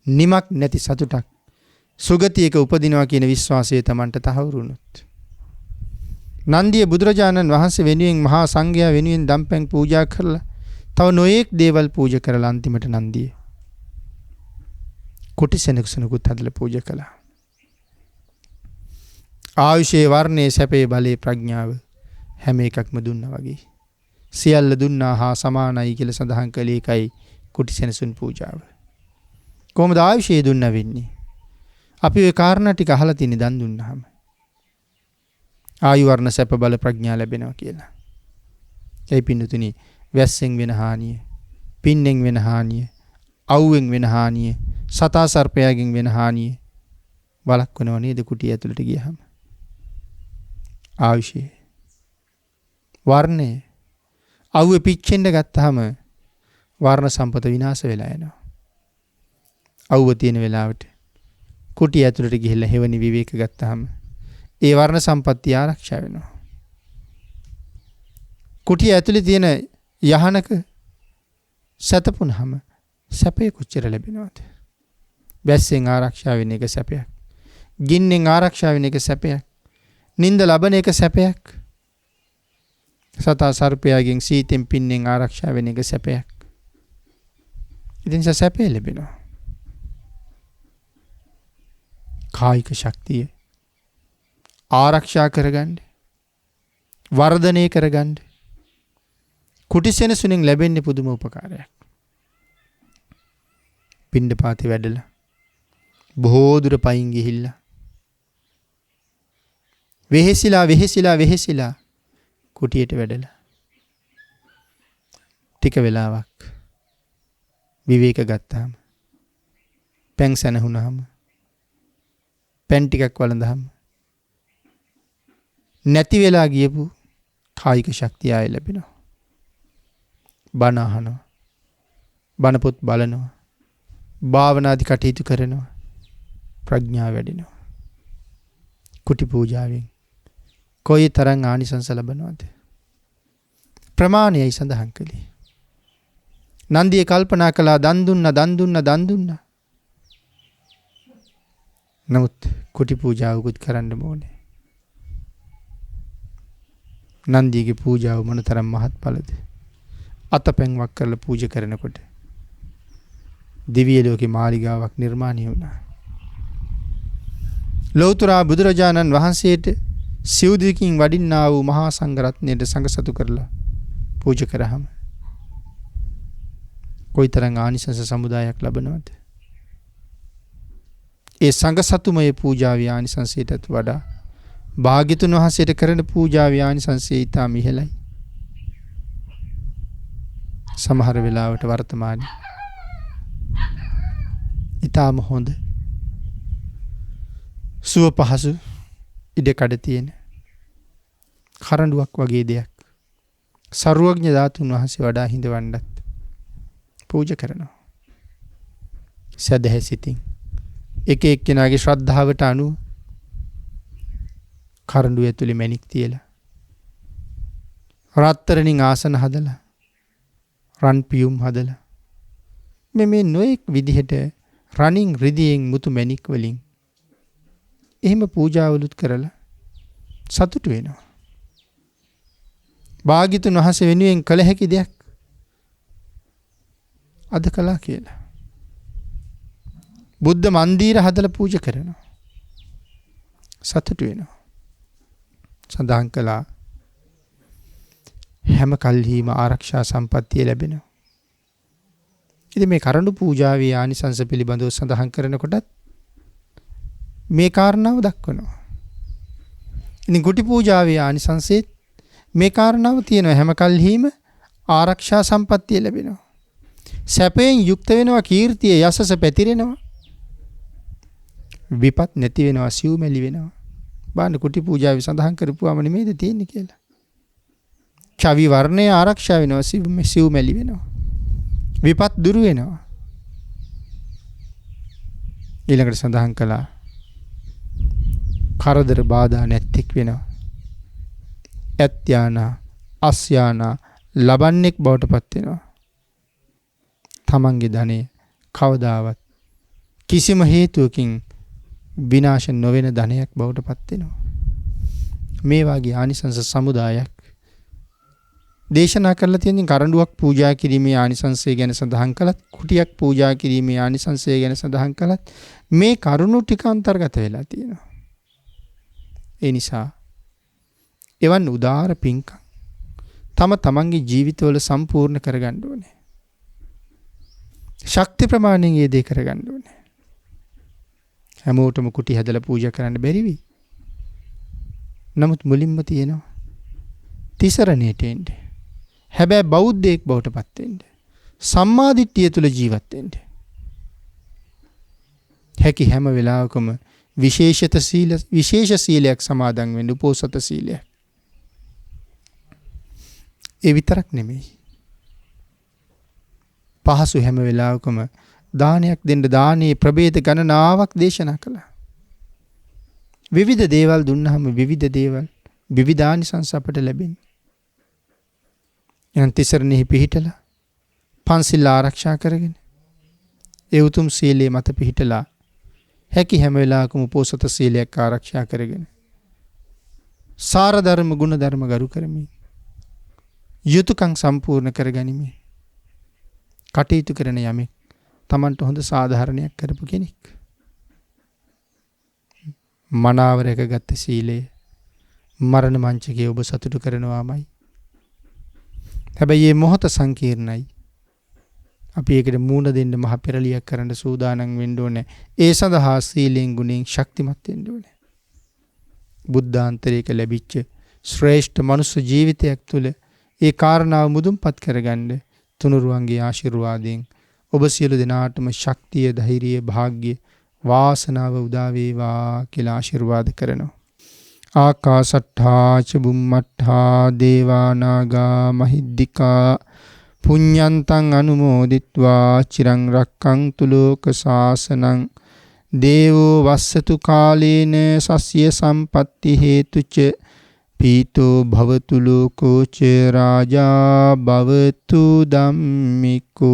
නිමක් නැති සතුටක්, සුගතියක උපදිනවා කියන විශ්වාසය Tamanට තහවුරු වුණොත්. නන්දිය බුදුරජාණන් වහන්සේ වෙනුවෙන් මහා සංඝයා වෙනුවෙන් දම්පැන් පූජා කරලා තව නොයෙක් දේවල් පූජා කරලා අන්තිමට නන්දිය කොටිසෙනකුසනකුත් හදලා පූජා කළා. ආයුෂේ වර්ණයේ සැපේ බලේ ප්‍රඥාව හැම එකක්ම දුන්නා වගේ. සියල්ල දුන්නා හා සමානයි කියලා සඳහන් කළේ ඒකයි කුටි සෙනසුන් පූජාව. කොහොමද ආයුෂය දුන්නා වෙන්නේ? අපි ওই කාරණා ටික අහලා තියෙන දන් දුන්නාම. ආයු වර්ණ සැප බල ප්‍රඥා ලැබෙනවා කියලා. ඒ පින්නතුනි වැස්සෙන් වෙන හානිය, පින්නෙන් වෙන හානිය, අවුවෙන් වෙන හානිය, සතා සර්පයාගෙන් වෙන හානිය වළක්වනව නේද කුටිය ඇතුළට ගියහම. ආයුෂය වර්ණය අවුවේ පිච්චෙන්න ගත්තාම වර්ණ සම්පත විනාශ වෙලා යනවා. අවුව තියෙන වෙලාවට කුටිය ඇතුළට ගිහිල්ලා හේවණි විවේක ගත්තාම ඒ වර්ණ සම්පත්තිය ආරක්ෂා වෙනවා. කුටිය ඇතුලේ තියෙන යහනක සතපුනහම සැපේ කොච්චර ලැබෙනවද? වැස්සෙන් ආරක්ෂා වෙන එක සැපයක්. ගින්නෙන් ආරක්ෂා වෙන එක සැපයක්. නිନ୍ଦ ලබන එක සැපයක්. සතා සර්පයාගෙන් සීතෙන් පින්නෙන් ආරක්ෂා වෙන එක සැපයක්. ඉතින් සැපේ ලැබෙනවා. කායික ශක්තිය ආරක්ෂා කරගන්න, වර්ධනය කරගන්න කුටි සෙනසුනෙන් ලැබෙන්නේ පුදුම උපකාරයක්. පිණ්ඩපාතේ වැඩලා බොහෝ දුර පයින් ගිහිල්ලා වෙහෙසිලා කුටියට වැඩලා ටික වෙලාවක් විවේක ගත්තාම, පැන් සැනහුණාම, පැන් ටිකක් වළඳාම නැති වෙලා ගියපු කායික ශක්තිය ආයෙ ලැබෙනවා. බණ අහනවා, බණ පොත් බලනවා, භාවනාදි කටයුතු කරනවා, ප්‍රඥාව වැඩෙනවා. කුටි පූජාවෙන් කොයි තරම් ආනිසංස ලැබනවද? ප්‍රමාණයයි සඳහන් කළේ. නන්දිය කල්පනා කළා දන් දුන්නා. නමුත් කුටි පූජාවකුත් කරන්න ඕනේ. නන්දියගේ පූජාව මොනතරම් මහත්ඵලද? අතපැන්වක් කරලා පූජා කරනකොට දිව්‍ය ලෝකේ මාලිගාවක් නිර්මාණය වුණා. ලෞතර බුදුරජාණන් වහන්සේට සිව්දිකින් වඩින්නා වූ මහා සංඝරත්නයට සංඝසතු කරලා පූජා කරාම කොයිතරම් ආනිසංස සමුදායක් ලැබනවද? ඒ සංඝසතුමය පූජාවේ ආනිසංසයටත් වඩා භාග්‍යතුන් වහන්සේට කරන පූජාවේ ආනිසංසය ඊටම ඉහළයි. සමහර වෙලාවට වර්තමානයේ ඊටම හොඳ සුව පහසු ඉඩකඩ තියෙන කරඬුවක් වගේ දෙයක් සර්වඥ ධාතුන් වහන්සේ වඩා හිඳවන්නත් පූජා කරනවා. සදහැ සිතින් එක එක්කෙනාගේ ශ්‍රද්ධාවට අනුව කරඬුව ඇතුලේ මැණික් තියලා රත්තරණින් ආසන හදලා රන් පියුම් හදලා මේ නොඑක් විදිහට රණින් රිදියෙන් මුතු මැණික් වලින් එහෙම පූජාවලුත් කරලා සතුටු වෙනවා. භාග්‍යතුන් වහන්සේ වෙනුවෙන් කළ හැකි දෙයක් අද කළා කියලා. බුද්ධ මන්දිර හදලා පූජා කරනවා. සතුටු වෙනවා. සඳහන් කළා හැම කල්හිම ආරක්ෂා සම්පත්තිය ලැබෙනවා. ඉතින් මේ කරඬු පූජාවේ ආනිසංස පිළිබඳව සඳහන් කරනකොටත් මේ කාරණාව දක්වනවා. ඉතින් කුටි පූජාවේ ආනිසංසෙත් මේ කාරණාව තියෙනවා. හැම කල්හිම ආරක්ෂා සම්පත්තිය ලැබෙනවා. සැපයෙන් යුක්ත වෙනවා, කීර්තිය යසස පැතිරෙනවා. විපත් නැති වෙනවා, සිව්මැලි වෙනවා. බාන්න කුටි පූජාවේ සඳහන් කරපුවාම නෙමෙයිද තියෙන්නේ කියලා. චවි වර්ණය ආරක්ෂා වෙනවා, සිව්මැලි වෙනවා. විපත් දුරු වෙනවා. ඊළඟට සඳහන් කළා කරදර බාධා නැත්තේක් වෙනවා. ඇත්‍යානා අස්යානා ලබන්නෙක් බවට පත් වෙනවා. තමන්ගේ ධනෙ කවදාවත් කිසිම හේතුවකින් විනාශ නොවන ධනයක් බවට පත් වෙනවා. මේ වාගේ ආනිසංස සමුදායක් දේශනා කරලා තියෙන කරඬුවක් පූජා කිරීමේ ආනිසංසය ගැන සඳහන් කළත්, කුටියක් පූජා කිරීමේ ආනිසංසය ගැන සඳහන් කළත් මේ කරුණු ටික අන්තර්ගත වෙලා තියෙනවා. ඒ නිසා එවන් උදාර පින්කම් තමන්ගේ ජීවිතවල සම්පූර්ණ කරගන්න ඕනේ. ශක්ති ප්‍රමාණයෙන් මේ දේ කරගන්න ඕනේ. හැමෝටම කුටි හැදලා පූජා කරන්න බැරි වෙයි. නමුත් මුලින්ම තියෙනවා තිසරණයට එන්න. හැබැයි බෞද්ධයෙක් බවට පත් වෙන්න. සම්මාදිට්ඨිය තුල ජීවත් වෙන්න. හැකි හැම වෙලාවකම විශේෂ සීලයක් සමාදන් වෙන්න උපෝසත සීලයක්. ඒ විතරක් නෙමෙයි. පහසු හැම වෙලාවකම දානයක් දෙන්න දානයේ ප්‍රභේද ගණනාවක් දේශනා කළා. විවිධ දේවල් දුන්නාම විවිධ දේවල් විවිධානිසංස අපට ලැබෙන්නේ. යන් තිසරණෙහි පිහිටලා පන්සිල් ආරක්ෂා කරගෙන ඒ උතුම් සීලයේ මත පිහිටලා හැකි හැම වෙලාවකම උපෝසත සීලයක් ආරක්ෂා කරගෙන සාර ධර්ම ගුණ ධර්ම ගරු කරමින් යුතුයකම් සම්පූර්ණ කරගනිමින් කටයුතු කරන යමෙක් තමන්ට හොඳ සාධාරණයක් කරපු කෙනෙක්. මනාව රැකගත් සීලය මරණ මංචකයේ ඔබ සතුටු කරනවාමයි. හැබැයි මේ මොහොත සංකීර්ණයි. අපි ඒකට මූණ දෙන්න මහ පෙරලියක් කරන්න සූදානම් වෙන්න ඕනේ. ඒ සඳහා සීලෙන් ගුණෙන් ශක්තිමත් වෙන්න ඕනේ. බුද්ධාන්තරයක ලැබිච්ච ශ්‍රේෂ්ඨ මනුස්ස ජීවිතයක් තුළ ඒ කාරණාව මුදුන්පත් කරගන්න තුනුරුවන්ගේ ආශිර්වාදයෙන් ඔබ සියලු දෙනාටම ශක්තිය, ධෛර්යය, භාග්‍ය, වාසනාව උදා වේවා කියලා ආශිර්වාද කරනවා. ආකාසට්ඨා ච බුම්මට්ඨා දේවා නාග මහිද්దికා පුඤ්ඤන්තං අනුමෝදිත්වා චිරං රක්ඛන්තු ලෝක සාසනං දේවෝ වස්සතු කාලේන සස්ය සම්පatti හේතුච පීතෝ භවතු ලෝකෝ ච රාජා භවතු ධම්මිකෝ.